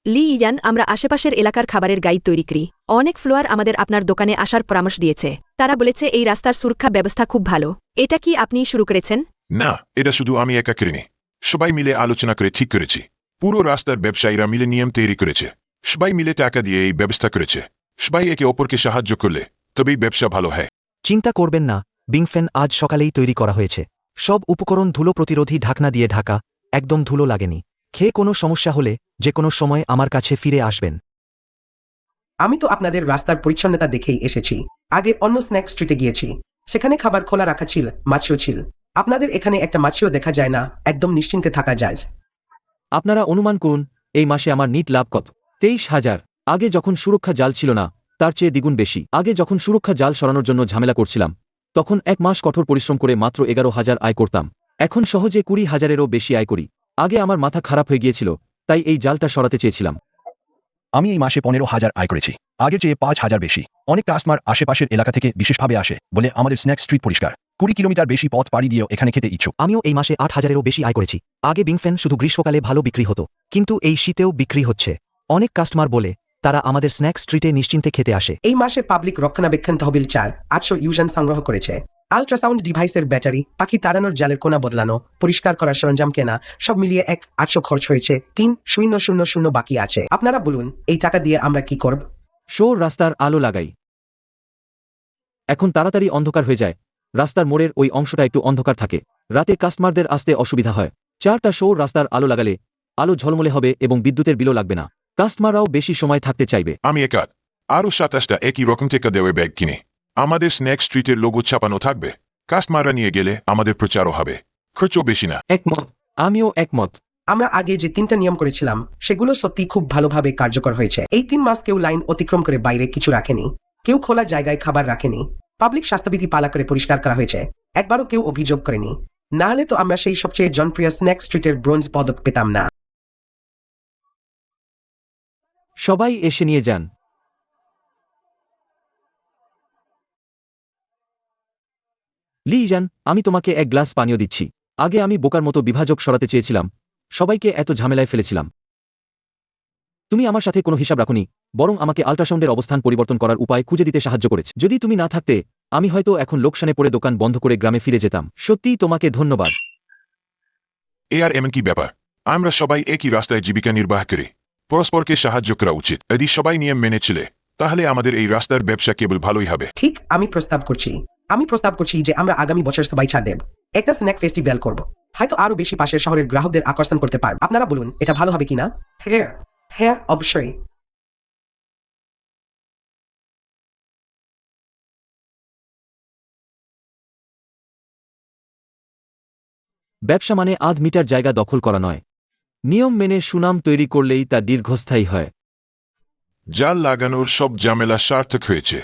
লি ইজান, আমরা আশেপাশের এলাকার খাবারের গাইড তৈরি করি, অনেক ফ্লোয়ার আমাদের আপনার দোকানে আসার পরামর্শ দিয়েছে, তারা বলেছে এই রাস্তার সুরক্ষা ব্যবস্থা খুব ভালো। এটা কি আপনি শুরু করেছেন? না, এটা শুধু আমি একা করিনি, সবাই মিলে আলোচনা করে ঠিক করেছি। পুরো রাস্তার ব্যবসায়ীরা মিলে নিয়ম তৈরি করেছে, সবাই মিলে টাকা দিয়ে এই ব্যবস্থা করেছে। সবাই একে অপরকে সাহায্য করলে তবেই ব্যবসা ভালো হয়। চিন্তা করবেন না, বিংফেন আজ সকালেই তৈরি করা হয়েছে, সব উপকরণ ধুলো প্রতিরোধী ঢাকনা দিয়ে ঢাকা, একদম ধুলো লাগেনি। খেয়ে কোনো সমস্যা হলে যে কোনো সময় আমার কাছে ফিরে আসবেন। আমি তো আপনাদের রাস্তার পরিচ্ছন্নতা দেখেই এসেছি, আগে অন্য স্ন্যাক স্ট্রিটে গিয়েছি, সেখানে খাবার খোলা রাখা ছিল, মাছিও ছিল, আপনাদের এখানে একটা মাছিও দেখা যায় না, একদম নিশ্চিন্তে থাকা যায়। আপনারা অনুমান করুন এই মাসে আমার নিট লাভ কত? 23,000। আগে যখন সুরক্ষা জাল ছিল না, তার চেয়ে দ্বিগুণ বেশি। আগে যখন সুরক্ষা জাল সরানোর জন্য ঝামেলা করছিলাম, তখন 1 মাস কঠোর পরিশ্রম করে মাত্র 11,000 আয় করতাম, এখন সহজে 20,000-এরও বেশি আয় করি। আগে আমার মাথা খারাপ হয়ে গিয়েছিল, তাই এই জালটা সরাতে চেয়েছিলাম। আমি এই মাসে 15,000 আয় করেছি, আগের চেয়ে 5,000 বেশি। অনেক কাস্টমার আশেপাশের এলাকা থেকে বিশেষভাবে আসে বলে আমাদের স্ন্যাক স্ট্রিট পরিষ্কার। 20 কিলোমিটার বেশি পথ পাড়ি দিয়েও এখানে খেতে ইচ্ছুক। আমিও এই মাসে 8,000-এরও বেশি আয় করেছি। আগে বিংফেন শুধু গ্রীষ্মকালে ভালো বিক্রি হতো, কিন্তু এই শীতেও বিক্রি হচ্ছে। অনেক কাস্টমার বলে তারা আমাদের স্ন্যাক স্ট্রিটে নিশ্চিন্তে খেতে আসে। এই মাসে পাবলিক রক্ষণাবেক্ষণ তহবিল 800 ইউজান সংগ্রহ করেছে, আল্ট্রাসাউন্ড ডিভাইসের ব্যাটারি, পাখি তাড়ানোর জালের কোনা বদলানো, পরিষ্কার করার সরঞ্জাম কেনা, সব মিলিয়ে 800 খরচ হয়েছে, 3,000 বাকি আছে। আপনারা বলুন এই টাকা দিয়ে আমরা কি করব? রাস্তার আলো লাগাই। এখন তাড়াতাড়ি অন্ধকার হয়ে যায়, রাস্তার মোড়ের ওই অংশটা একটু অন্ধকার থাকে, রাতে কাস্টমারদের আসতে অসুবিধা হয়। 4টা রাস্তার আলো লাগালে আলো ঝলমলে হবে এবং বিদ্যুতের বিলও লাগবে না, কাস্টমাররাও বেশি সময় থাকতে চাইবে। আমি একাত আরও 27টা একই রকম টেকা দেওয়া ব্যাগ কিনে আমাদের স্ন্যাক স্ট্রিটের লোগো ছাপানো থাকবে, কাস্টমাররা নিয়ে গেলে আমাদের প্রচারও হবে, খরচও বেশি না। একমত, আমিও একমত। আমরা আগে যে 3টা নিয়ম করেছিলাম সেগুলো সত্যি খুব ভালোভাবে কার্যকর হয়েছে। এই 3 মাস কেউ লাইন অতিক্রম করে বাইরে কিছু রাখেনি, কেউ খোলা জায়গায় খাবার রাখেনি, পাবলিক স্বাস্থ্যবিধি পালা করে পরিষ্কার করা হয়েছে, একবারও কেউ অভিযোগ করেনি। না হলে তো আমরা সেই সবচেয়ে জনপ্রিয় স্ন্যাক স্ট্রিটের ব্রোঞ্জ পদক পেতাম না। সবাই এসে নিয়ে যান। লিজান, আমি তোমাকে এক গ্লাস পানীয় দিচ্ছি। আগে আমি বোকার মতো বিভাজক সরাতে চেয়েছিলাম, সবাইকে এত ঝামেলায় ফেলেছিলাম। তুমি আমার সাথে কোনো হিসাব রাখোনি, বরং আমাকে আল্ট্রাসাউন্ডের অবস্থান পরিবর্তন করার উপায় খুঁজে দিতে সাহায্য করেছে। যদি তুমি না থাকতে, আমি হয়তো এখন লোকসানে পড়ে দোকান বন্ধ করে গ্রামে ফিরে যেতাম। সত্যিই তোমাকে ধন্যবাদ। এ আর এমন কি ব্যাপার? আমরা সবাই একই রাস্তায় জীবিকা নির্বাহ করি, পরস্পরকে সাহায্য করা উচিত। যদি সবাই নিয়ম মেনে চলে, তাহলে আমাদের এই রাস্তার ব্যবসা কেবল ভালোই হবে। ঠিক, আমি প্রস্তাব করছি যে আমরা আগামী বছর সবাই ছাড় দেব, একটা স্ন্যাক ফেস্টিভ্যাল করব, হয়তো আরো বেশি পাশের শহরের গ্রাহকদের আকর্ষণ করতে পারব। আপনারা বলুন, এটা ভালো হবে কিনা? হ্যাঁ হ্যাঁ, অবশ্যই। ব্যবসা মানে আধ মিটার জায়গা দখল করা নয়। নিয়ম মেনে সুনাম তৈরি করলেই তা দীর্ঘস্থায়ী হয়। জাল লাগানোর সব ঝামেলা সার্থক হয়েছে।